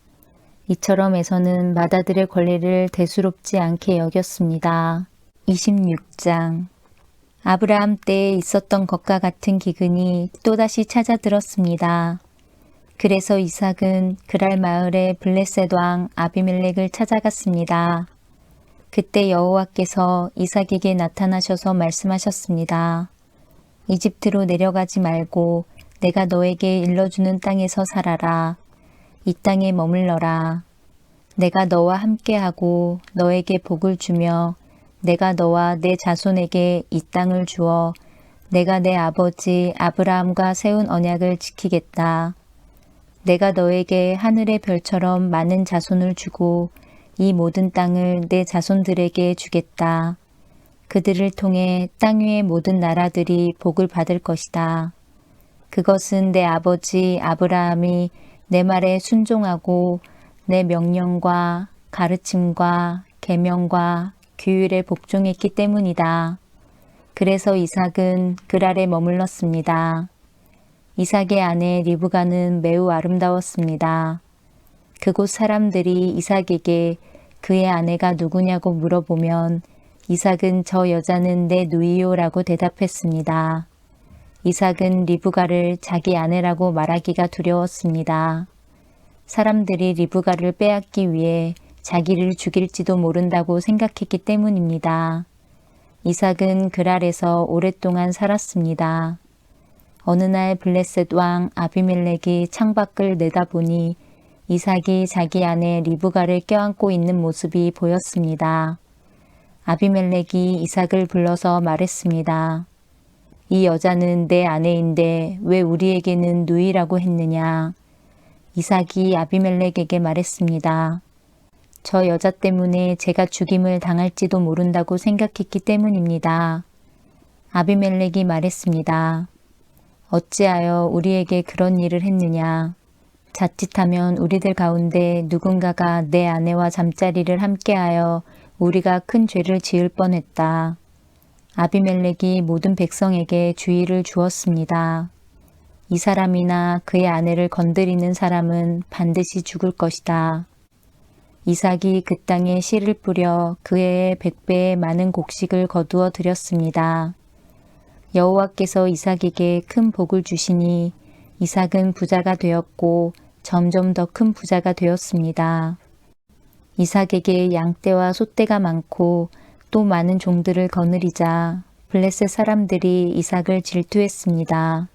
[SPEAKER 1] 이처럼 에서는 맏아들의 권리를 대수롭지 않게 여겼습니다. 26장 아브라함 때에 있었던 것과 같은 기근이 또다시 찾아들었습니다. 그래서 이삭은 그랄 마을의 블레셋 왕 아비멜렉을 찾아갔습니다. 그때 여호와께서 이삭에게 나타나셔서 말씀하셨습니다. 이집트로 내려가지 말고 내가 너에게 일러주는 땅에서 살아라. 이 땅에 머물러라. 내가 너와 함께하고 너에게 복을 주며 내가 너와 내 자손에게 이 땅을 주어 내가 내 아버지 아브라함과 세운 언약을 지키겠다. 내가 너에게 하늘의 별처럼 많은 자손을 주고 이 모든 땅을 내 자손들에게 주겠다. 그들을 통해 땅 위의 모든 나라들이 복을 받을 것이다. 그것은 내 아버지 아브라함이 내 말에 순종하고 내 명령과 가르침과 계명과 규율에 복종했기 때문이다. 그래서 이삭은 그랄에 머물렀습니다. 이삭의 아내 리브가는 매우 아름다웠습니다. 그곳 사람들이 이삭에게 그의 아내가 누구냐고 물어보면 이삭은 저 여자는 내 누이요 라고 대답했습니다. 이삭은 리브가를 자기 아내라고 말하기가 두려웠습니다. 사람들이 리브가를 빼앗기 위해 자기를 죽일지도 모른다고 생각했기 때문입니다. 이삭은 그랄에서 오랫동안 살았습니다. 어느 날 블레셋 왕 아비멜렉이 창밖을 내다보니 이삭이 자기 아내 리브가를 껴안고 있는 모습이 보였습니다. 아비멜렉이 이삭을 불러서 말했습니다. 이 여자는 내 아내인데 왜 우리에게는 누이라고 했느냐? 이삭이 아비멜렉에게 말했습니다. 저 여자 때문에 제가 죽임을 당할지도 모른다고 생각했기 때문입니다. 아비멜렉이 말했습니다. 어찌하여 우리에게 그런 일을 했느냐? 자칫하면 우리들 가운데 누군가가 내 아내와 잠자리를 함께하여 우리가 큰 죄를 지을 뻔했다. 아비멜렉이 모든 백성에게 주의를 주었습니다. 이 사람이나 그의 아내를 건드리는 사람은 반드시 죽을 것이다. 이삭이 그 땅에 씨를 뿌려 그의 100배의 많은 곡식을 거두어 드렸습니다. 여호와께서 이삭에게 큰 복을 주시니 이삭은 부자가 되었고 점점 더 큰 부자가 되었습니다. 이삭에게 양떼와 소떼가 많고 또 많은 종들을 거느리자 블레셋 사람들이 이삭을 질투했습니다.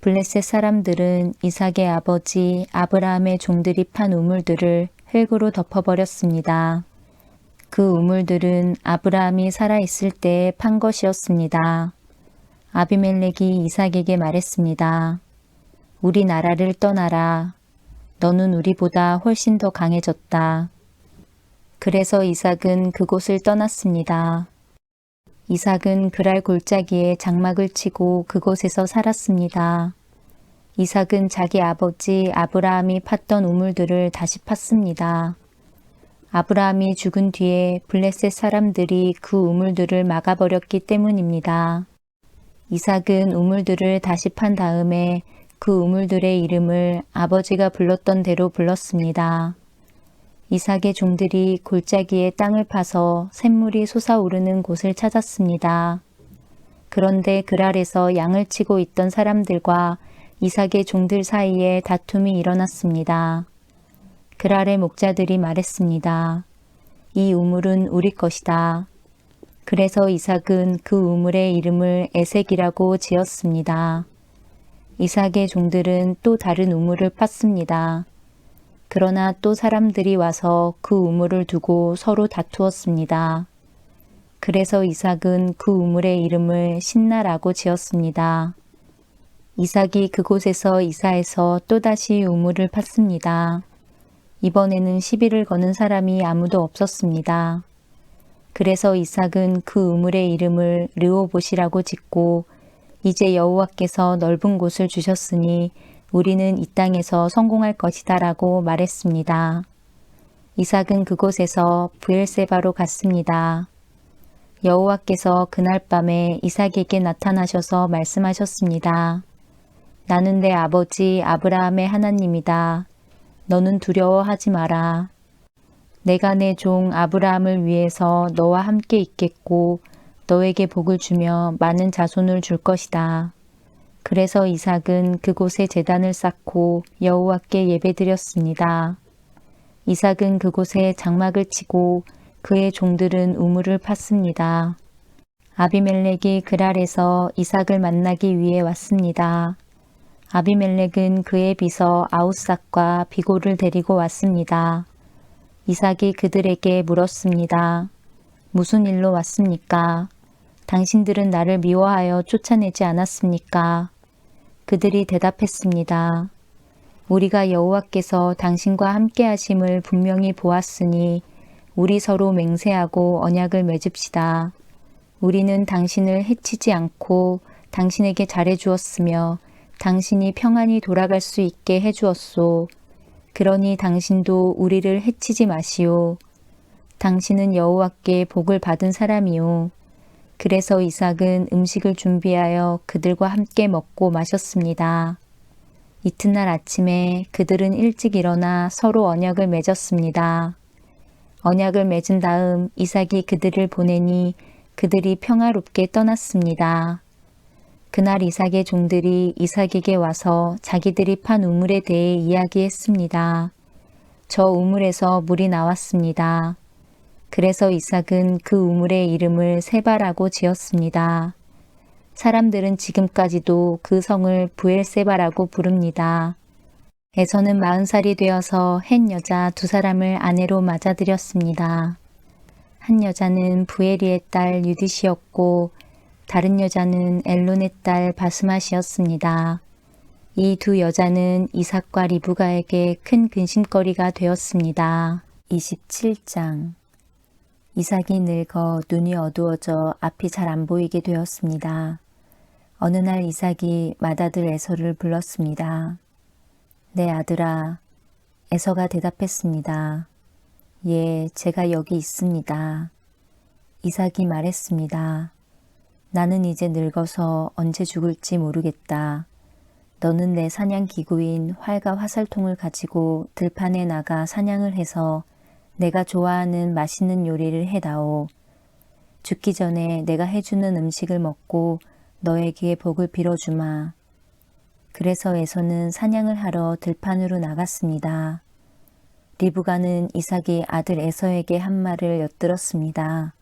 [SPEAKER 1] 블레셋 사람들은 이삭의 아버지 아브라함의 종들이 판 우물들을 흙으로 덮어버렸습니다. 그 우물들은 아브라함이 살아있을 때 판 것이었습니다. 아비멜렉이 이삭에게 말했습니다. 우리 나라를 떠나라. 너는 우리보다 훨씬 더 강해졌다. 그래서 이삭은 그곳을 떠났습니다. 이삭은 그랄 골짜기에 장막을 치고 그곳에서 살았습니다. 이삭은 자기 아버지 아브라함이 팠던 우물들을 다시 팠습니다. 아브라함이 죽은 뒤에 블레셋 사람들이 그 우물들을 막아버렸기 때문입니다. 이삭은 우물들을 다시 판 다음에 그 우물들의 이름을 아버지가 불렀던 대로 불렀습니다. 이삭의 종들이 골짜기에 땅을 파서 샘물이 솟아오르는 곳을 찾았습니다. 그런데 그랄에서 양을 치고 있던 사람들과 이삭의 종들 사이에 다툼이 일어났습니다. 그랄의 목자들이 말했습니다. 이 우물은 우리 것이다. 그래서 이삭은 그 우물의 이름을 에색이라고 지었습니다. 이삭의 종들은 또 다른 우물을 팠습니다. 그러나 또 사람들이 와서 그 우물을 두고 서로 다투었습니다. 그래서 이삭은 그 우물의 이름을 신나라고 지었습니다. 이삭이 그곳에서 이사해서 또다시 우물을 팠습니다. 이번에는 시비를 거는 사람이 아무도 없었습니다. 그래서 이삭은 그 우물의 이름을 르호봇이라고 짓고 이제 여호와께서 넓은 곳을 주셨으니 우리는 이 땅에서 성공할 것이다 라고 말했습니다. 이삭은 그곳에서 브엘세바로 갔습니다. 여호와께서 그날 밤에 이삭에게 나타나셔서 말씀하셨습니다. 나는 내 아버지 아브라함의 하나님이다. 너는 두려워하지 마라. 내가 내 종 아브라함을 위해서 너와 함께 있겠고 너에게 복을 주며 많은 자손을 줄 것이다. 그래서 이삭은 그곳에 제단을 쌓고 여호와께 예배드렸습니다. 이삭은 그곳에 장막을 치고 그의 종들은 우물을 팠습니다. 아비멜렉이 그랄에서 이삭을 만나기 위해 왔습니다. 아비멜렉은 그의 비서 아웃삭과 비골을 데리고 왔습니다. 이삭이 그들에게 물었습니다. 무슨 일로 왔습니까? 당신들은 나를 미워하여 쫓아내지 않았습니까? 그들이 대답했습니다. 우리가 여호와께서 당신과 함께 하심을 분명히 보았으니 우리 서로 맹세하고 언약을 맺읍시다. 우리는 당신을 해치지 않고 당신에게 잘해 주었으며 당신이 평안히 돌아갈 수 있게 해 주었소. 그러니 당신도 우리를 해치지 마시오. 당신은 여호와께 복을 받은 사람이오. 그래서 이삭은 음식을 준비하여 그들과 함께 먹고 마셨습니다. 이튿날 아침에 그들은 일찍 일어나 서로 언약을 맺었습니다. 언약을 맺은 다음 이삭이 그들을 보내니 그들이 평화롭게 떠났습니다. 그날 이삭의 종들이 이삭에게 와서 자기들이 판 우물에 대해 이야기했습니다. 저 우물에서 물이 나왔습니다. 그래서 이삭은 그 우물의 이름을 세바라고 지었습니다. 사람들은 지금까지도 그 성을 부엘세바라고 부릅니다. 에서는 40살이 되어서 헷 여자 2사람을 아내로 맞아들였습니다. 한 여자는 부에리의 딸 유디시였고 다른 여자는 엘론의 딸 바스맛이었습니다. 이 2 여자는 이삭과 리브가에게 큰 근심거리가 되었습니다. 27장. 이삭이 늙어 눈이 어두워져 앞이 잘 안 보이게 되었습니다. 어느 날 이삭이 맏아들 에서를 불렀습니다. 내 아들아. 에서가 대답했습니다. 예, 제가 여기 있습니다. 이삭이 말했습니다. 나는 이제 늙어서 언제 죽을지 모르겠다. 너는 내 사냥 기구인 활과 화살통을 가지고 들판에 나가 사냥을 해서 내가 좋아하는 맛있는 요리를 해다오. 죽기 전에 내가 해주는 음식을 먹고 너에게 복을 빌어주마. 그래서 에서는 사냥을 하러 들판으로 나갔습니다. 리브가는 이삭이 아들 에서에게 한 말을 엿들었습니다.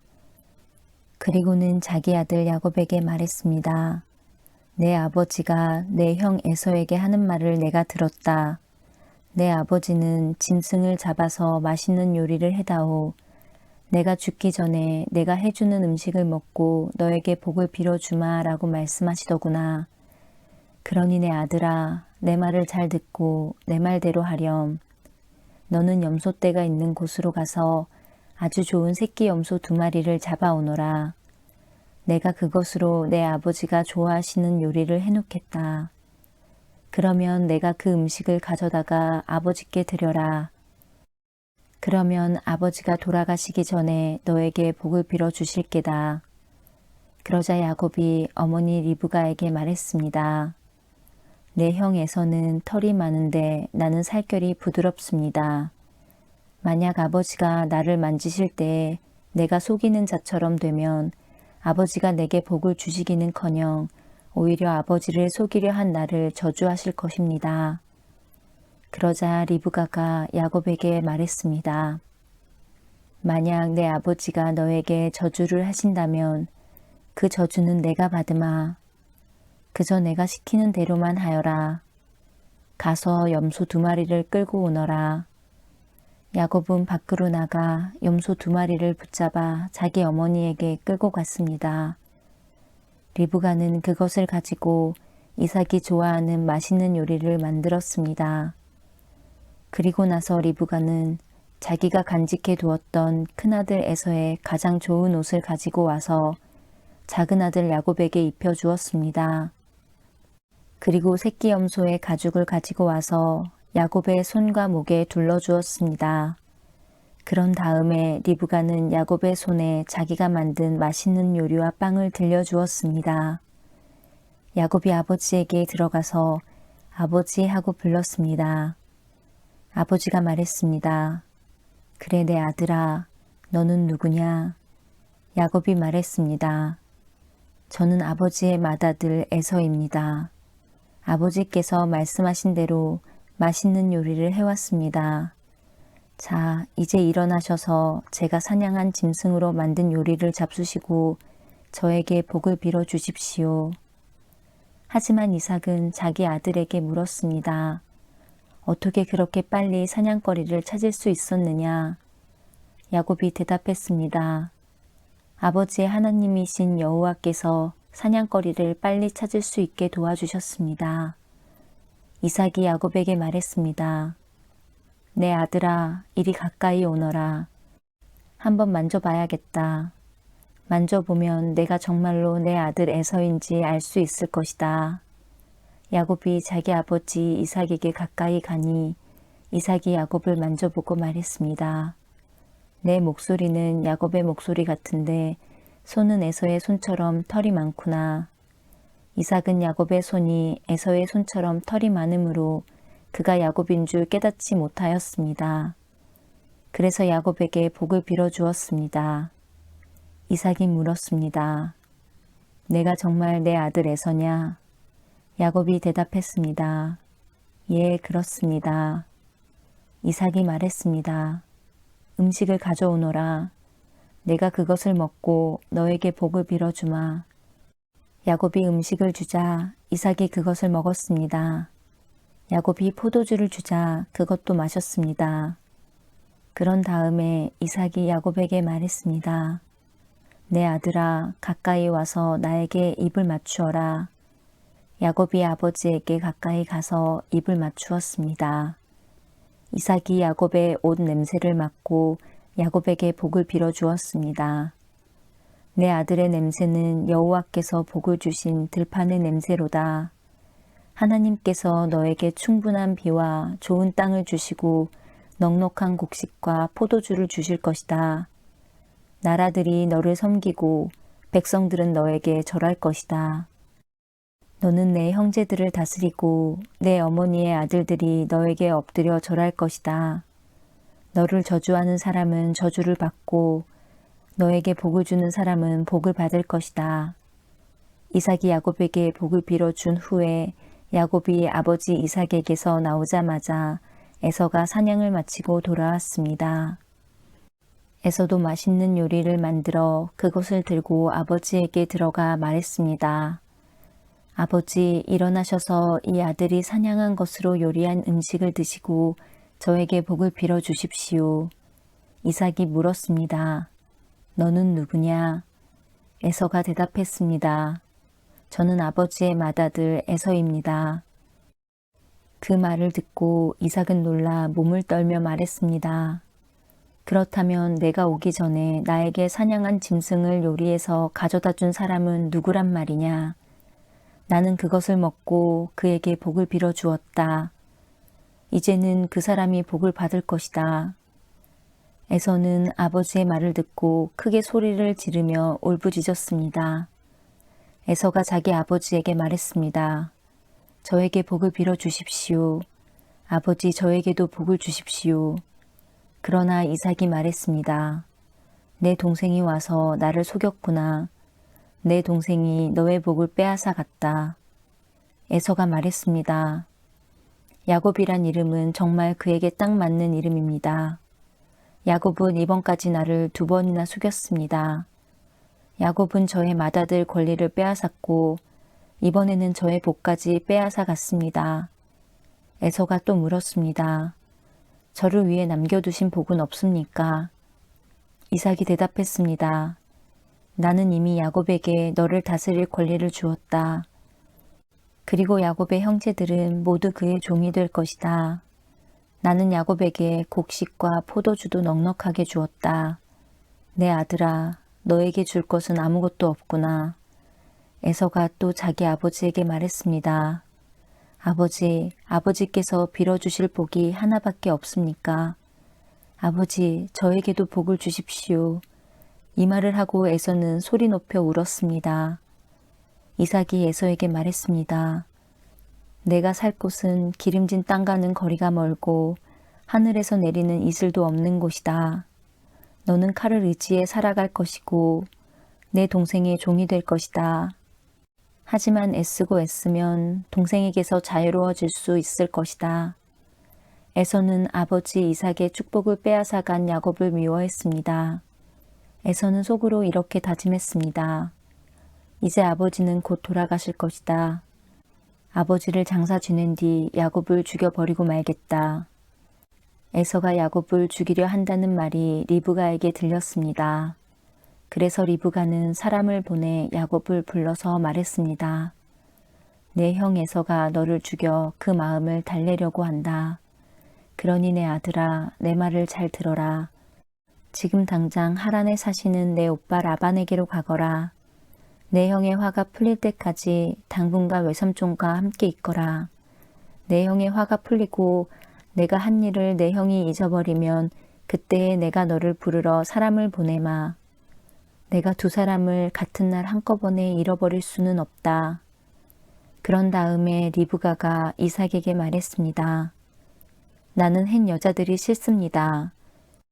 [SPEAKER 1] 그리고는 자기 아들 야곱에게 말했습니다. 내 아버지가 내 형 에서에게 하는 말을 내가 들었다. 내 아버지는 짐승을 잡아서 맛있는 요리를 해다오. 내가 죽기 전에 내가 해주는 음식을 먹고 너에게 복을 빌어주마 라고 말씀하시더구나. 그러니 내 아들아, 내 말을 잘 듣고 내 말대로 하렴. 너는 염소떼가 있는 곳으로 가서 아주 좋은 새끼 염소 2마리를 잡아오너라. 내가 그것으로 내 아버지가 좋아하시는 요리를 해놓겠다. 그러면 내가 그 음식을 가져다가 아버지께 드려라. 그러면 아버지가 돌아가시기 전에 너에게 복을 빌어주실 게다. 그러자 야곱이 어머니 리브가에게 말했습니다. 내 형 에서는 털이 많은데 나는 살결이 부드럽습니다. 만약 아버지가 나를 만지실 때 내가 속이는 자처럼 되면 아버지가 내게 복을 주시기는커녕 오히려 아버지를 속이려 한 나를 저주하실 것입니다. 그러자 리브가가 야곱에게 말했습니다. 만약 내 아버지가 너에게 저주를 하신다면 그 저주는 내가 받으마. 그저 내가 시키는 대로만 하여라. 가서 염소 2마리를 끌고 오너라. 야곱은 밖으로 나가 염소 2마리를 붙잡아 자기 어머니에게 끌고 갔습니다. 리브가는 그것을 가지고 이삭이 좋아하는 맛있는 요리를 만들었습니다. 그리고 나서 리브가는 자기가 간직해 두었던 큰아들 에서의 가장 좋은 옷을 가지고 와서 작은 아들 야곱에게 입혀 주었습니다. 그리고 새끼 염소의 가죽을 가지고 와서 야곱의 손과 목에 둘러주었습니다. 그런 다음에 리브가는 야곱의 손에 자기가 만든 맛있는 요리와 빵을 들려주었습니다. 야곱이 아버지에게 들어가서 아버지 하고 불렀습니다. 아버지가 말했습니다. 그래 내 아들아, 너는 누구냐? 야곱이 말했습니다. 저는 아버지의 맏아들 에서입니다. 아버지께서 말씀하신 대로 맛있는 요리를 해왔습니다. 자, 이제 일어나셔서 제가 사냥한 짐승으로 만든 요리를 잡수시고 저에게 복을 빌어 주십시오. 하지만 이삭은 자기 아들에게 물었습니다. 어떻게 그렇게 빨리 사냥거리를 찾을 수 있었느냐? 야곱이 대답했습니다. 아버지의 하나님이신 여호와께서 사냥거리를 빨리 찾을 수 있게 도와주셨습니다. 이삭이 야곱에게 말했습니다. 내 아들아, 이리 가까이 오너라. 한번 만져봐야겠다. 만져보면 내가 정말로 내 아들 에서인지 알 수 있을 것이다. 야곱이 자기 아버지 이삭에게 가까이 가니 이삭이 야곱을 만져보고 말했습니다. 내 목소리는 야곱의 목소리 같은데 손은 에서의 손처럼 털이 많구나. 이삭은 야곱의 손이 에서의 손처럼 털이 많으므로 그가 야곱인 줄 깨닫지 못하였습니다. 그래서 야곱에게 복을 빌어 주었습니다. 이삭이 물었습니다. 내가 정말 내 아들 에서냐? 야곱이 대답했습니다. 예, 그렇습니다. 이삭이 말했습니다. 음식을 가져오너라. 내가 그것을 먹고 너에게 복을 빌어주마. 야곱이 음식을 주자 이삭이 그것을 먹었습니다. 야곱이 포도주를 주자 그것도 마셨습니다. 그런 다음에 이삭이 야곱에게 말했습니다. 내 아들아, 가까이 와서 나에게 입을 맞추어라. 야곱이 아버지에게 가까이 가서 입을 맞추었습니다. 이삭이 야곱의 옷 냄새를 맡고 야곱에게 복을 빌어 주었습니다. 내 아들의 냄새는 여호와께서 복을 주신 들판의 냄새로다. 하나님께서 너에게 충분한 비와 좋은 땅을 주시고 넉넉한 곡식과 포도주를 주실 것이다. 나라들이 너를 섬기고 백성들은 너에게 절할 것이다. 너는 내 형제들을 다스리고 내 어머니의 아들들이 너에게 엎드려 절할 것이다. 너를 저주하는 사람은 저주를 받고 너에게 복을 주는 사람은 복을 받을 것이다. 이삭이 야곱에게 복을 빌어준 후에 야곱이 아버지 이삭에게서 나오자마자 에서가 사냥을 마치고 돌아왔습니다. 에서도 맛있는 요리를 만들어 그것을 들고 아버지에게 들어가 말했습니다. 아버지, 일어나셔서 이 아들이 사냥한 것으로 요리한 음식을 드시고 저에게 복을 빌어 주십시오. 이삭이 물었습니다. 너는 누구냐? 에서가 대답했습니다. 저는 아버지의 맏아들 에서입니다. 그 말을 듣고 이삭은 놀라 몸을 떨며 말했습니다. 그렇다면 내가 오기 전에 나에게 사냥한 짐승을 요리해서 가져다 준 사람은 누구란 말이냐? 나는 그것을 먹고 그에게 복을 빌어 주었다. 이제는 그 사람이 복을 받을 것이다. 에서는 아버지의 말을 듣고 크게 소리를 지르며 울부짖었습니다. 에서가 자기 아버지에게 말했습니다. 저에게 복을 빌어 주십시오. 아버지, 저에게도 복을 주십시오. 그러나 이삭이 말했습니다. 내 동생이 와서 나를 속였구나. 내 동생이 너의 복을 빼앗아 갔다. 에서가 말했습니다. 야곱이란 이름은 정말 그에게 딱 맞는 이름입니다. 야곱은 이번까지 나를 2번이나 속였습니다. 야곱은 저의 맏아들 권리를 빼앗았고 이번에는 저의 복까지 빼앗아 갔습니다. 에서가 또 물었습니다. 저를 위해 남겨두신 복은 없습니까? 이삭이 대답했습니다. 나는 이미 야곱에게 너를 다스릴 권리를 주었다. 그리고 야곱의 형제들은 모두 그의 종이 될 것이다. 나는 야곱에게 곡식과 포도주도 넉넉하게 주었다. 내 아들아, 너에게 줄 것은 아무것도 없구나. 에서가 또 자기 아버지에게 말했습니다. 아버지, 아버지께서 빌어주실 복이 하나밖에 없습니까? 아버지, 저에게도 복을 주십시오. 이 말을 하고 에서는 소리 높여 울었습니다. 이삭이 에서에게 말했습니다. 내가 살 곳은 기름진 땅과는 거리가 멀고 하늘에서 내리는 이슬도 없는 곳이다. 너는 칼을 의지해 살아갈 것이고 내 동생의 종이 될 것이다. 하지만 애쓰고 애쓰면 동생에게서 자유로워질 수 있을 것이다. 에서는 아버지 이삭의 축복을 빼앗아간 야곱을 미워했습니다. 에서는 속으로 이렇게 다짐했습니다. 이제 아버지는 곧 돌아가실 것이다. 아버지를 장사 지낸 뒤 야곱을 죽여버리고 말겠다. 에서가 야곱을 죽이려 한다는 말이 리브가에게 들렸습니다. 그래서 리브가는 사람을 보내 야곱을 불러서 말했습니다. 내 형 에서가 너를 죽여 그 마음을 달래려고 한다. 그러니 내 아들아, 내 말을 잘 들어라. 지금 당장 하란에 사시는 내 오빠 라반에게로 가거라. 내 형의 화가 풀릴 때까지 당분간 외삼촌과 함께 있거라. 내 형의 화가 풀리고 내가 한 일을 내 형이 잊어버리면 그때에 내가 너를 부르러 사람을 보내마. 내가 두 사람을 같은 날 한꺼번에 잃어버릴 수는 없다. 그런 다음에 리브가가 이삭에게 말했습니다. 나는 햇 여자들이 싫습니다.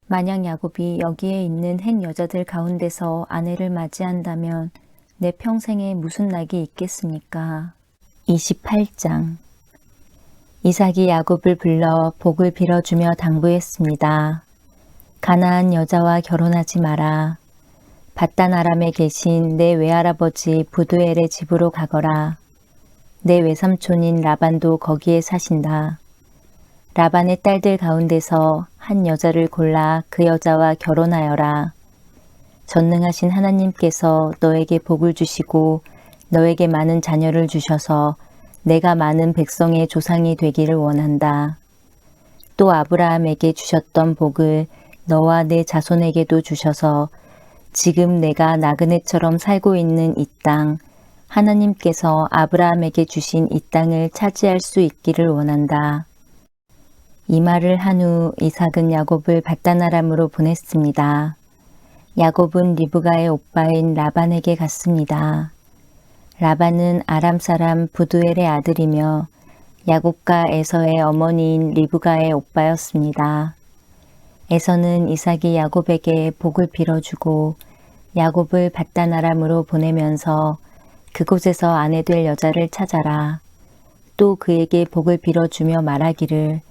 [SPEAKER 1] 만약 야곱이 여기에 있는 햇 여자들 가운데서 아내를 맞이한다면 내 평생에 무슨 낙이 있겠습니까? 28장 이삭이 야곱을 불러 복을 빌어주며 당부했습니다. 가나안 여자와 결혼하지 마라. 밧단 아람에 계신 내 외할아버지 부두엘의 집으로 가거라. 내 외삼촌인 라반도 거기에 사신다. 라반의 딸들 가운데서 한 여자를 골라 그 여자와 결혼하여라. 전능하신 하나님께서 너에게 복을 주시고 너에게 많은 자녀를 주셔서 내가 많은 백성의 조상이 되기를 원한다. 또 아브라함에게 주셨던 복을 너와 내 자손에게도 주셔서 지금 내가 나그네처럼 살고 있는 이 땅, 하나님께서 아브라함에게 주신 이 땅을 차지할 수 있기를 원한다. 이 말을 한 후 이삭은 야곱을 밧단 아람으로 보냈습니다. 야곱은 리브가의 오빠인 라반에게 갔습니다. 라반은 아람 사람 부두엘의 아들이며 야곱과 에서의 어머니인 리브가의 오빠였습니다. 에서는 이삭이 야곱에게 복을 빌어주고 야곱을 밧단 아람으로 보내면서 그곳에서 아내 될 여자를 찾아라. 또 그에게 복을 빌어주며 말하기를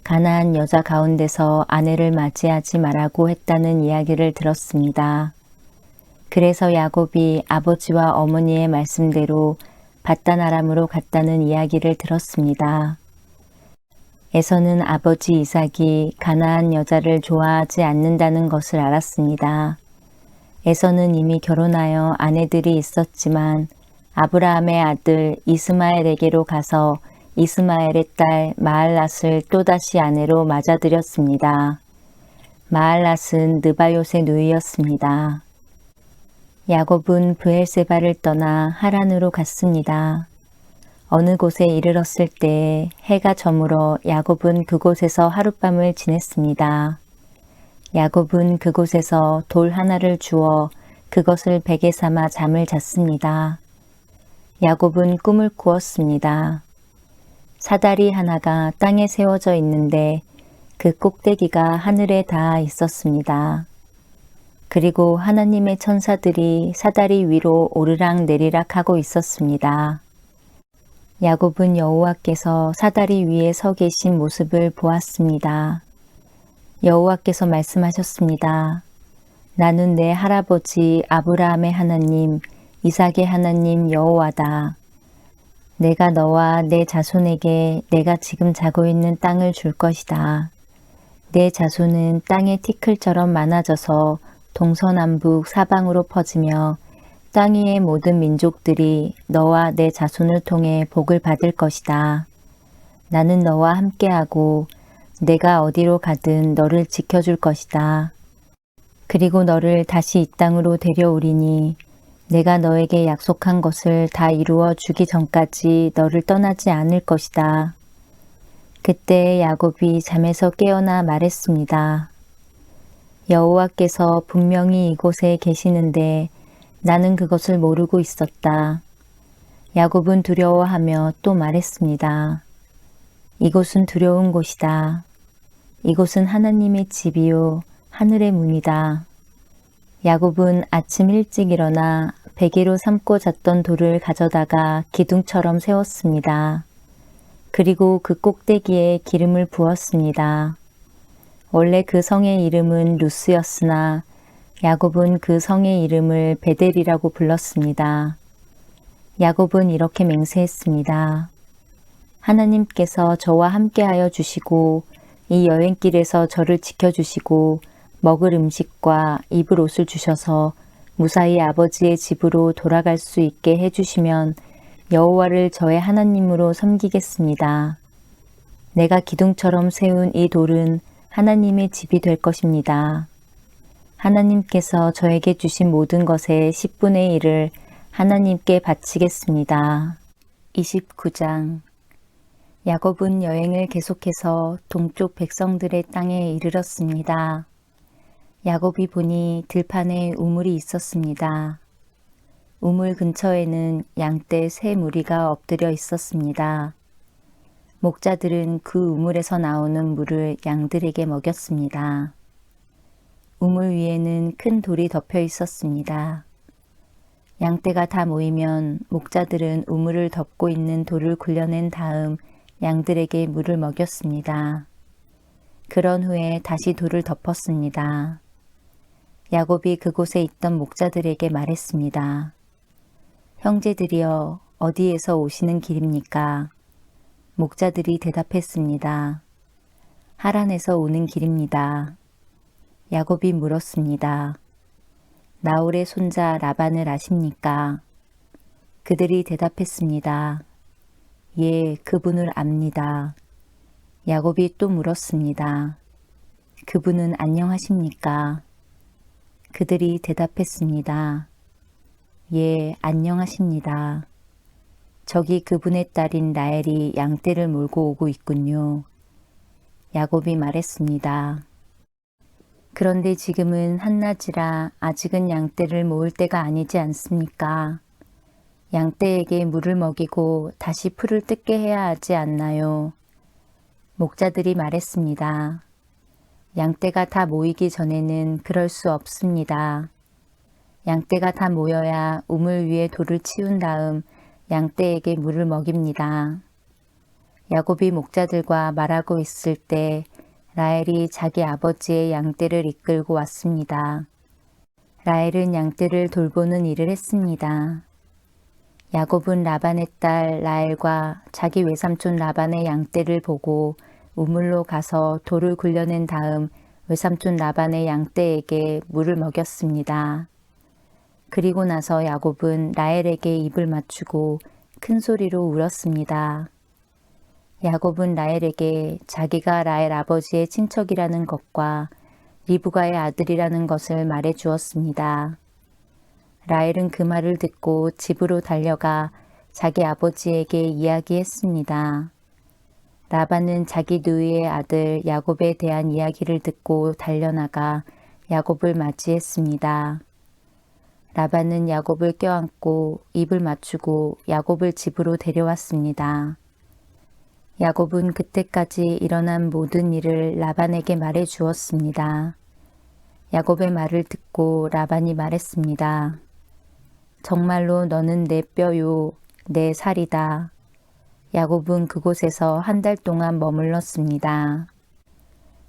[SPEAKER 1] 가나안 여자 가운데서 아내를 맞이하지 말라고 했다는 이야기를 들었습니다. 그래서 야곱이 아버지와 어머니의 말씀대로 밧단 아람으로 갔다는 이야기를 들었습니다. 에서는 아버지 이삭이 가나안 여자를 좋아하지 않는다는 것을 알았습니다. 에서는 이미 결혼하여 아내들이 있었지만 아브라함의 아들 이스마엘에게로 가서 이스마엘의 딸 마알랏을 또다시 아내로 맞아들였습니다. 마알랏은 느바요의 누이였습니다. 야곱은 브엘세바를 떠나 하란으로 갔습니다. 어느 곳에 이르렀을 때 해가 저물어 야곱은 그곳에서 하룻밤을 지냈습니다. 야곱은 그곳에서 돌 하나를 주어 그것을 베개 삼아 잠을 잤습니다. 야곱은 꿈을 꾸었습니다. 사다리 하나가 땅에 세워져 있는데 그 꼭대기가 하늘에 닿아 있었습니다. 그리고 하나님의 천사들이 사다리 위로 오르락 내리락 하고 있었습니다. 야곱은 여호와께서 사다리 위에 서 계신 모습을 보았습니다. 여호와께서 말씀하셨습니다. 나는 내 할아버지 아브라함의 하나님, 이삭의 하나님 여호와다. 내가 너와 내 자손에게 내가 지금 자고 있는 땅을 줄 것이다. 내 자손은 땅의 티끌처럼 많아져서 동서남북 사방으로 퍼지며 땅 위의 모든 민족들이 너와 내 자손을 통해 복을 받을 것이다. 나는 너와 함께하고 내가 어디로 가든 너를 지켜줄 것이다. 그리고 너를 다시 이 땅으로 데려오리니 내가 너에게 약속한 것을 다 이루어 주기 전까지 너를 떠나지 않을 것이다. 그때 야곱이 잠에서 깨어나 말했습니다. 여호와께서 분명히 이곳에 계시는데 나는 그것을 모르고 있었다. 야곱은 두려워하며 또 말했습니다. 이곳은 두려운 곳이다. 이곳은 하나님의 집이요 하늘의 문이다. 야곱은 아침 일찍 일어나 베개로 삼고 잤던 돌을 가져다가 기둥처럼 세웠습니다. 그리고 그 꼭대기에 기름을 부었습니다. 원래 그 성의 이름은 루스였으나 야곱은 그 성의 이름을 베델이라고 불렀습니다. 야곱은 이렇게 맹세했습니다. 하나님께서 저와 함께하여 주시고 이 여행길에서 저를 지켜주시고 먹을 음식과 입을 옷을 주셔서 무사히 아버지의 집으로 돌아갈 수 있게 해주시면 여호와를 저의 하나님으로 섬기겠습니다. 내가 기둥처럼 세운 이 돌은 하나님의 집이 될 것입니다. 하나님께서 저에게 주신 모든 것의 10분의 1을 하나님께 바치겠습니다. 29장 야곱은 여행을 계속해서 동쪽 백성들의 땅에 이르렀습니다. 야곱이 보니 들판에 우물이 있었습니다. 우물 근처에는 양떼 세 무리가 엎드려 있었습니다. 목자들은 그 우물에서 나오는 물을 양들에게 먹였습니다. 우물 위에는 큰 돌이 덮여 있었습니다. 양떼가 다 모이면 목자들은 우물을 덮고 있는 돌을 굴려낸 다음 양들에게 물을 먹였습니다. 그런 후에 다시 돌을 덮었습니다. 야곱이 그곳에 있던 목자들에게 말했습니다. 형제들이여, 어디에서 오시는 길입니까? 목자들이 대답했습니다. 하란에서 오는 길입니다. 야곱이 물었습니다. 나홀의 손자 라반을 아십니까? 그들이 대답했습니다. 예, 그분을 압니다. 야곱이 또 물었습니다. 그분은 안녕하십니까? 그들이 대답했습니다. 예, 안녕하십니다. 저기 그분의 딸인 라헬이 양떼를 몰고 오고 있군요. 야곱이 말했습니다. 그런데 지금은 한낮이라 아직은 양떼를 모을 때가 아니지 않습니까? 양떼에게 물을 먹이고 다시 풀을 뜯게 해야 하지 않나요? 목자들이 말했습니다. 양떼가 다 모이기 전에는 그럴 수 없습니다. 양떼가 다 모여야 우물 위에 돌을 치운 다음 양떼에게 물을 먹입니다. 야곱이 목자들과 말하고 있을 때 라헬이 자기 아버지의 양떼를 이끌고 왔습니다. 라헬은 양떼를 돌보는 일을 했습니다. 야곱은 라반의 딸 라헬과 자기 외삼촌 라반의 양떼를 보고 우물로 가서 돌을 굴려낸 다음 외삼촌 라반의 양떼에게 물을 먹였습니다. 그리고 나서 야곱은 라헬에게 입을 맞추고 큰 소리로 울었습니다. 야곱은 라헬에게 자기가 라헬 아버지의 친척이라는 것과 리브가의 아들이라는 것을 말해 주었습니다. 라헬은 그 말을 듣고 집으로 달려가 자기 아버지에게 이야기했습니다. 라반은 자기 누이의 아들 야곱에 대한 이야기를 듣고 달려나가 야곱을 맞이했습니다. 라반은 야곱을 껴안고 입을 맞추고 야곱을 집으로 데려왔습니다. 야곱은 그때까지 일어난 모든 일을 라반에게 말해 주었습니다. 야곱의 말을 듣고 라반이 말했습니다. 정말로 너는 내 뼈요, 내 살이다. 야곱은 그곳에서 한 달 동안 머물렀습니다.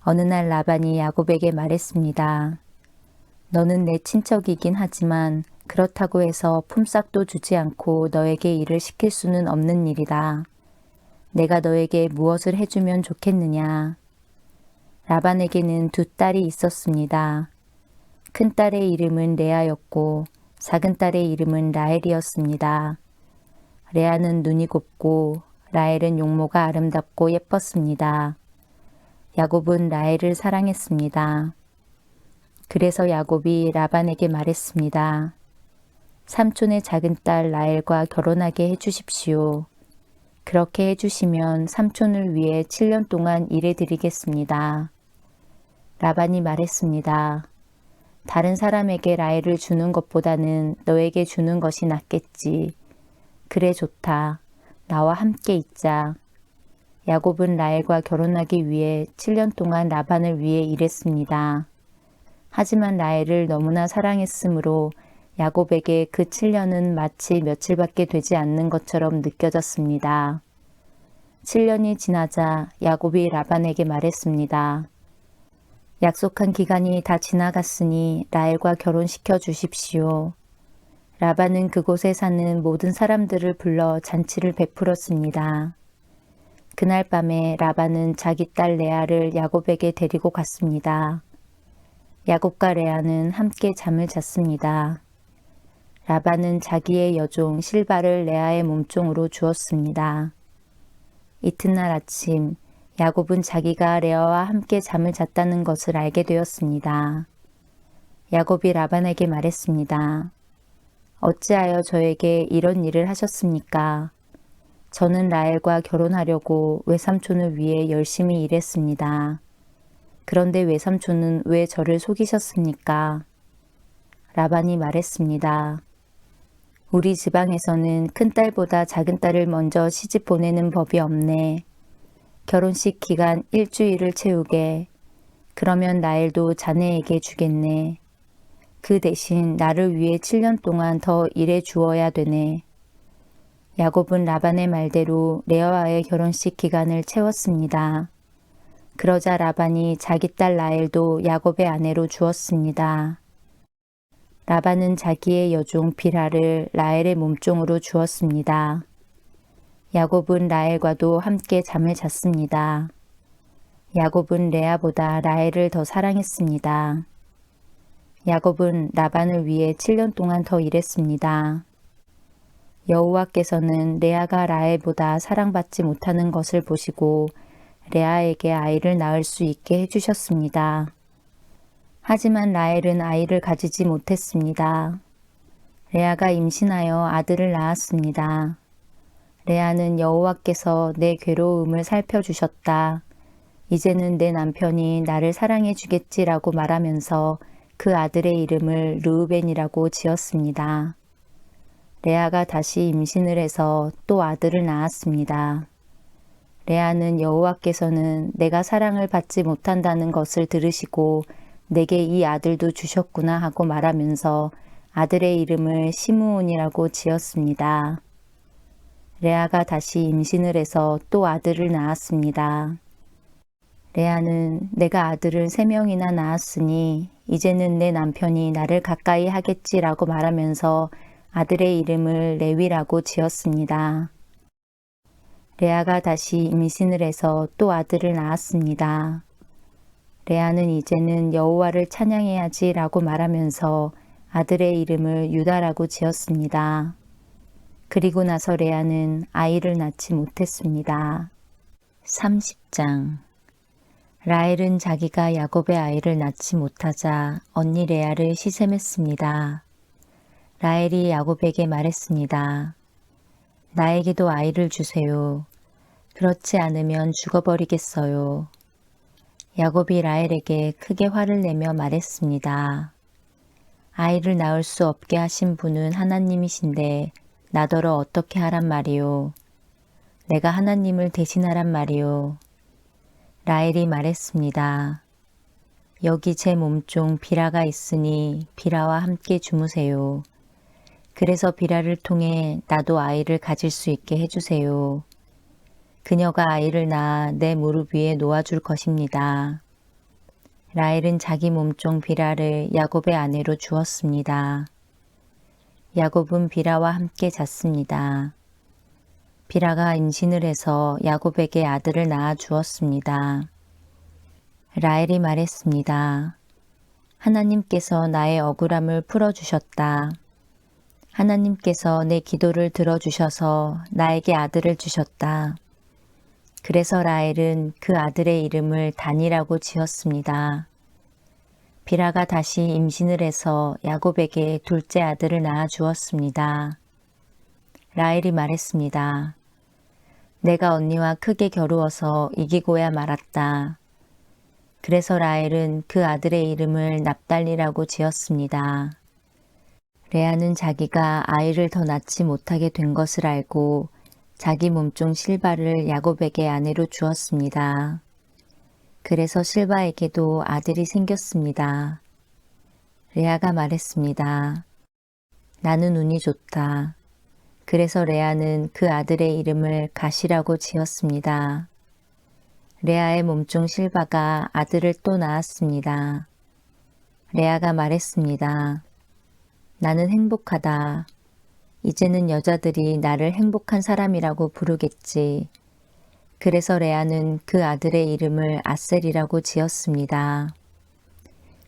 [SPEAKER 1] 어느 날 라반이 야곱에게 말했습니다. 너는 내 친척이긴 하지만 그렇다고 해서 품삯도 주지 않고 너에게 일을 시킬 수는 없는 일이다. 내가 너에게 무엇을 해주면 좋겠느냐. 라반에게는 두 딸이 있었습니다. 큰 딸의 이름은 레아였고 작은 딸의 이름은 라헬이었습니다. 레아는 눈이 곱고 라헬은 용모가 아름답고 예뻤습니다. 야곱은 라헬을 사랑했습니다. 그래서 야곱이 라반에게 말했습니다. 삼촌의 작은 딸 라헬과 결혼하게 해주십시오. 그렇게 해주시면 삼촌을 위해 7년 동안 일해드리겠습니다. 라반이 말했습니다. 다른 사람에게 라헬을 주는 것보다는 너에게 주는 것이 낫겠지. 그래 좋다. 나와 함께 있자. 야곱은 라헬과 결혼하기 위해 7년 동안 라반을 위해 일했습니다. 하지만 라헬을 너무나 사랑했으므로 야곱에게 그 7년은 마치 며칠밖에 되지 않는 것처럼 느껴졌습니다. 7년이 지나자 야곱이 라반에게 말했습니다. 약속한 기간이 다 지나갔으니 라헬과 결혼시켜 주십시오. 라반은 그곳에 사는 모든 사람들을 불러 잔치를 베풀었습니다. 그날 밤에 라반은 자기 딸 레아를 야곱에게 데리고 갔습니다. 야곱과 레아는 함께 잠을 잤습니다. 라반은 자기의 여종 실바를 레아의 몸종으로 주었습니다. 이튿날 아침 야곱은 자기가 레아와 함께 잠을 잤다는 것을 알게 되었습니다. 야곱이 라반에게 말했습니다. 어찌하여 저에게 이런 일을 하셨습니까? 저는 라헬과 결혼하려고 외삼촌을 위해 열심히 일했습니다. 그런데 외삼촌은 왜 저를 속이셨습니까? 라반이 말했습니다. 우리 지방에서는 큰딸보다 작은딸을 먼저 시집 보내는 법이 없네. 결혼식 기간 일주일을 채우게. 그러면 라헬도 자네에게 주겠네. 그 대신 나를 위해 7년 동안 더 일해 주어야 되네. 야곱은 라반의 말대로 레아와의 결혼식 기간을 채웠습니다. 그러자 라반이 자기 딸 라헬도 야곱의 아내로 주었습니다. 라반은 자기의 여종 빌하를 라헬의 몸종으로 주었습니다. 야곱은 라헬과도 함께 잠을 잤습니다. 야곱은 레아보다 라헬을 더 사랑했습니다. 야곱은 라반을 위해 7년 동안 더 일했습니다. 여호와께서는 레아가 라헬보다 사랑받지 못하는 것을 보시고 레아에게 아이를 낳을 수 있게 해주셨습니다. 하지만 라헬은 아이를 가지지 못했습니다. 레아가 임신하여 아들을 낳았습니다. 레아는 여호와께서 내 괴로움을 살펴주셨다. 이제는 내 남편이 나를 사랑해 주겠지라고 말하면서 그 아들의 이름을 르우벤이라고 지었습니다. 레아가 다시 임신을 해서 또 아들을 낳았습니다. 레아는 여호와께서는 내가 사랑을 받지 못한다는 것을 들으시고 내게 이 아들도 주셨구나 하고 말하면서 아들의 이름을 시므온이라고 지었습니다. 레아가 다시 임신을 해서 또 아들을 낳았습니다. 레아는 내가 아들을 3명이나 낳았으니 이제는 내 남편이 나를 가까이 하겠지라고 말하면서 아들의 이름을 레위라고 지었습니다. 레아가 다시 임신을 해서 또 아들을 낳았습니다. 레아는 이제는 여호와를 찬양해야지라고 말하면서 아들의 이름을 유다라고 지었습니다. 그리고 나서 레아는 아이를 낳지 못했습니다. 30장 라헬은 자기가 야곱의 아이를 낳지 못하자 언니 레아를 시샘했습니다. 라헬이 야곱에게 말했습니다. 나에게도 아이를 주세요. 그렇지 않으면 죽어버리겠어요. 야곱이 라헬에게 크게 화를 내며 말했습니다. 아이를 낳을 수 없게 하신 분은 하나님이신데 나더러 어떻게 하란 말이요. 내가 하나님을 대신하란 말이요. 라헬이 말했습니다. 여기 제 몸종 비라가 있으니 비라와 함께 주무세요. 그래서 비라를 통해 나도 아이를 가질 수 있게 해주세요. 그녀가 아이를 낳아 내 무릎 위에 놓아줄 것입니다. 라헬은 자기 몸종 비라를 야곱의 아내로 주었습니다. 야곱은 비라와 함께 잤습니다. 비라가 임신을 해서 야곱에게 아들을 낳아 주었습니다. 라헬이 말했습니다. 하나님께서 나의 억울함을 풀어주셨다. 하나님께서 내 기도를 들어주셔서 나에게 아들을 주셨다. 그래서 라헬은 그 아들의 이름을 단이라고 지었습니다. 비라가 다시 임신을 해서 야곱에게 둘째 아들을 낳아 주었습니다. 라헬이 말했습니다. 내가 언니와 크게 겨루어서 이기고야 말았다. 그래서 라헬은 그 아들의 이름을 납달리라고 지었습니다. 레아는 자기가 아이를 더 낳지 못하게 된 것을 알고 자기 몸종 실바를 야곱에게 아내로 주었습니다. 그래서 실바에게도 아들이 생겼습니다. 레아가 말했습니다. 나는 운이 좋다. 그래서 레아는 그 아들의 이름을 갓이라고 지었습니다. 레아의 몸중 실바가 아들을 또 낳았습니다. 레아가 말했습니다. 나는 행복하다. 이제는 여자들이 나를 행복한 사람이라고 부르겠지. 그래서 레아는 그 아들의 이름을 아셀이라고 지었습니다.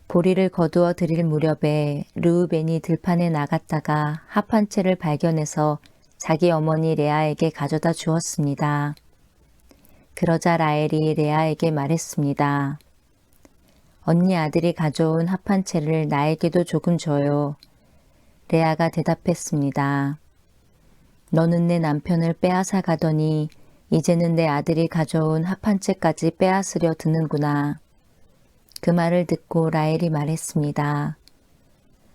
[SPEAKER 1] 보리를 거두어 드릴 무렵에 르우벤이 들판에 나갔다가 합 한 채를 발견해서 자기 어머니 레아에게 가져다 주었습니다. 그러자 라헬이 레아에게 말했습니다. 언니 아들이 가져온 합 한 채를 나에게도 조금 줘요. 레아가 대답했습니다. 너는 내 남편을 빼앗아 가더니 이제는 내 아들이 가져온 합 한 채까지 빼앗으려 드는구나. 그 말을 듣고 라헬이 말했습니다.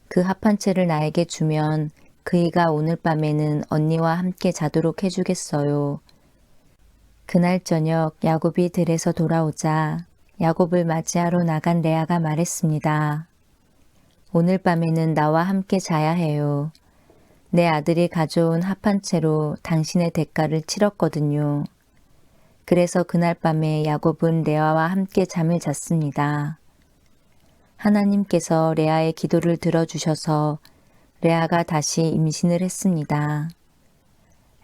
[SPEAKER 1] 그 합 한 채를 나에게 주면 그이가 오늘 밤에는 언니와 함께 자도록 해주겠어요. 그날 저녁 야곱이 들에서 돌아오자 야곱을 맞이하러 나간 레아가 말했습니다. 오늘 밤에는 나와 함께 자야 해요. 내 아들이 가져온 합 한 채로 당신의 대가를 치렀거든요. 그래서 그날 밤에 야곱은 레아와 함께 잠을 잤습니다. 하나님께서 레아의 기도를 들어주셔서 레아가 다시 임신을 했습니다.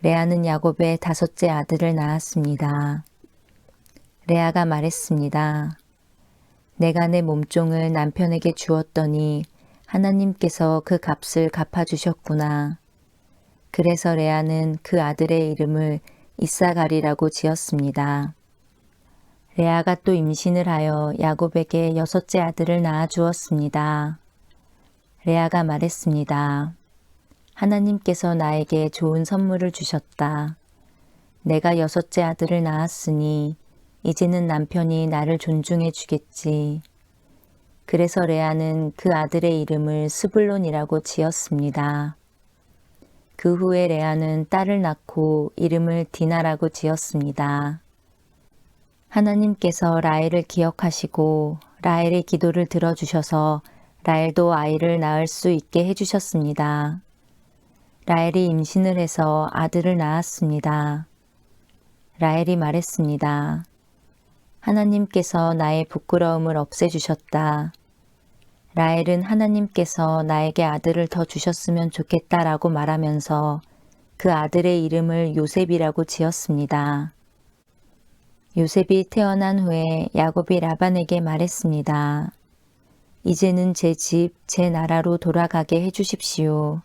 [SPEAKER 1] 레아는 야곱의 5째 아들을 낳았습니다. 레아가 말했습니다. 내가 내 몸종을 남편에게 주었더니 하나님께서 그 값을 갚아주셨구나. 그래서 레아는 그 아들의 이름을 이사갈이라고 지었습니다. 레아가 또 임신을 하여 야곱에게 6째 아들을 낳아 주었습니다. 레아가 말했습니다. 하나님께서 나에게 좋은 선물을 주셨다. 내가 6째 아들을 낳았으니 이제는 남편이 나를 존중해 주겠지. 그래서 레아는 그 아들의 이름을 스불론이라고 지었습니다. 그 후에 레아는 딸을 낳고 이름을 디나라고 지었습니다. 하나님께서 라헬을 기억하시고 라헬의 기도를 들어주셔서 라헬도 아이를 낳을 수 있게 해주셨습니다. 라헬이 임신을 해서 아들을 낳았습니다. 라헬이 말했습니다. 하나님께서 나의 부끄러움을 없애주셨다. 라헬은 하나님께서 나에게 아들을 더 주셨으면 좋겠다라고 말하면서 그 아들의 이름을 요셉이라고 지었습니다. 요셉이 태어난 후에 야곱이 라반에게 말했습니다. 이제는 제 집, 제 나라로 돌아가게 해주십시오.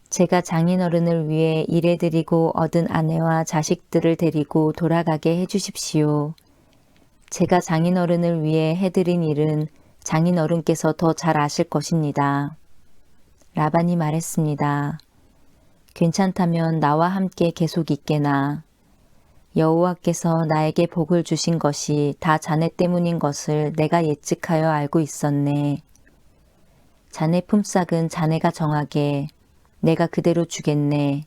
[SPEAKER 1] 제가 장인어른을 위해 일해드리고 얻은 아내와 자식들을 데리고 돌아가게 해주십시오. 제가 장인어른을 위해 해드린 일은 장인어른께서 더 잘 아실 것입니다. 라반이 말했습니다. 괜찮다면 나와 함께 계속 있게나. 여호와께서 나에게 복을 주신 것이 다 자네 때문인 것을 내가 예측하여 알고 있었네. 자네 품삯은 자네가 정하게 내가 그대로 주겠네.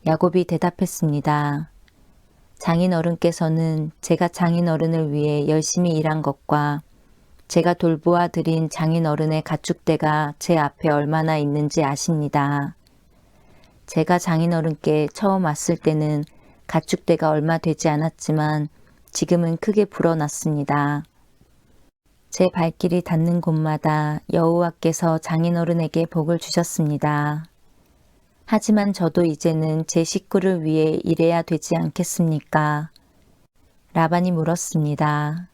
[SPEAKER 1] 야곱이 대답했습니다. 장인어른께서는 제가 장인어른을 위해 열심히 일한 것과 제가 돌보아 드린 장인어른의 가축대가 제 앞에 얼마나 있는지 아십니다. 제가 장인어른께 처음 왔을 때는 가축대가 얼마 되지 않았지만 지금은 크게 불어났습니다. 제 발길이 닿는 곳마다 여호와께서 장인어른에게 복을 주셨습니다. 하지만 저도 이제는 제 식구를 위해 일해야 되지 않겠습니까? 라반이 물었습니다.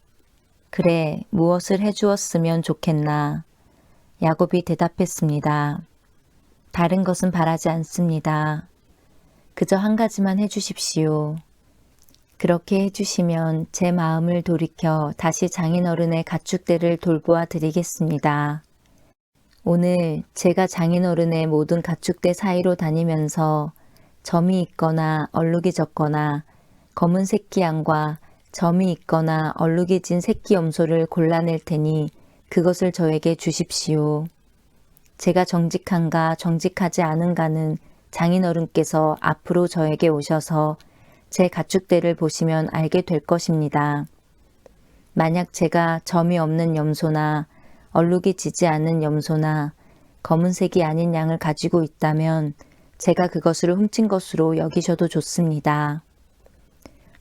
[SPEAKER 1] 그래, 무엇을 해주었으면 좋겠나? 야곱이 대답했습니다. 다른 것은 바라지 않습니다. 그저 한 가지만 해주십시오. 그렇게 해주시면 제 마음을 돌이켜 다시 장인어른의 가축대를 돌보아 드리겠습니다. 오늘 제가 장인어른의 모든 가축대 사이로 다니면서 점이 있거나 얼룩이 졌거나 검은 새끼 양과 점이 있거나 얼룩이 진 새끼 염소를 골라낼 테니 그것을 저에게 주십시오. 제가 정직한가 정직하지 않은가는 장인어른께서 앞으로 저에게 오셔서 제 가축대를 보시면 알게 될 것입니다. 만약 제가 점이 없는 염소나 얼룩이 지지 않은 염소나 검은색이 아닌 양을 가지고 있다면 제가 그것을 훔친 것으로 여기셔도 좋습니다.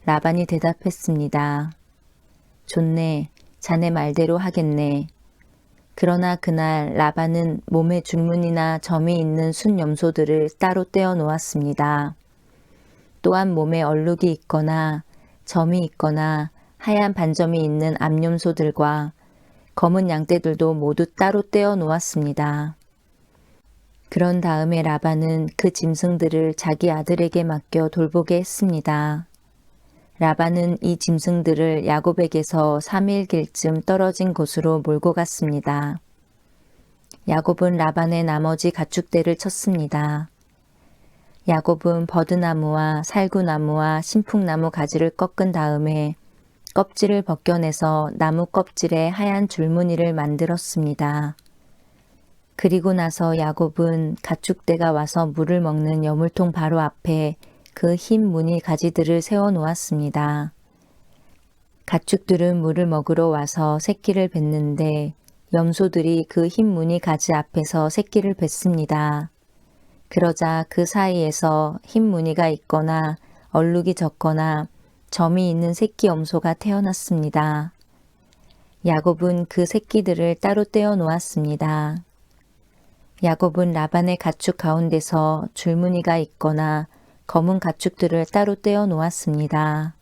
[SPEAKER 1] 라반이 대답했습니다. 좋네, 자네 말대로 하겠네. 그러나 그날 라반은 몸에 줄무늬나 점이 있는 순 염소들을 따로 떼어 놓았습니다. 또한 몸에 얼룩이 있거나 점이 있거나 하얀 반점이 있는 암염소들과 검은 양떼들도 모두 따로 떼어 놓았습니다. 그런 다음에 라반은 그 짐승들을 자기 아들에게 맡겨 돌보게 했습니다. 라반은 이 짐승들을 야곱에게서 3일 길쯤 떨어진 곳으로 몰고 갔습니다. 야곱은 라반의 나머지 가축대를 쳤습니다. 야곱은 버드나무와 살구나무와 신풍나무 가지를 꺾은 다음에 껍질을 벗겨내서 나무 껍질에 하얀 줄무늬를 만들었습니다. 그리고 나서 야곱은 가축대가 와서 물을 먹는 여물통 바로 앞에 그 흰 무늬 가지들을 세워 놓았습니다. 가축들은 물을 먹으러 와서 새끼를 뱉는데 염소들이 그 흰 무늬 가지 앞에서 새끼를 뱉습니다. 그러자 그 사이에서 흰 무늬가 있거나 얼룩이 적거나 점이 있는 새끼 염소가 태어났습니다. 야곱은 그 새끼들을 따로 떼어 놓았습니다. 야곱은 라반의 가축 가운데서 줄무늬가 있거나 검은 가축들을 따로 떼어 놓았습니다.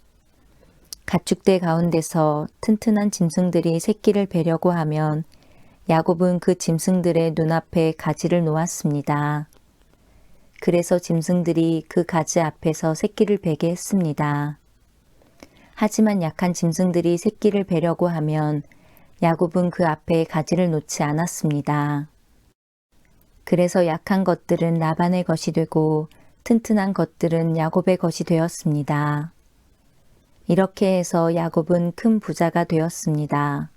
[SPEAKER 1] 가축대 가운데서 튼튼한 짐승들이 새끼를 베려고 하면 야곱은 그 짐승들의 눈앞에 가지를 놓았습니다. 그래서 짐승들이 그 가지 앞에서 새끼를 베게 했습니다. 하지만 약한 짐승들이 새끼를 베려고 하면 야곱은 그 앞에 가지를 놓지 않았습니다. 그래서 약한 것들은 라반의 것이 되고 튼튼한 것들은 야곱의 것이 되었습니다. 이렇게 해서 야곱은 큰 부자가 되었습니다.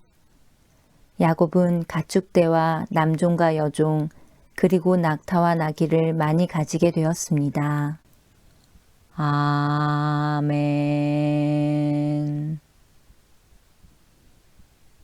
[SPEAKER 1] 야곱은 가축대와 남종과 여종 그리고 낙타와 나귀를 많이 가지게 되었습니다.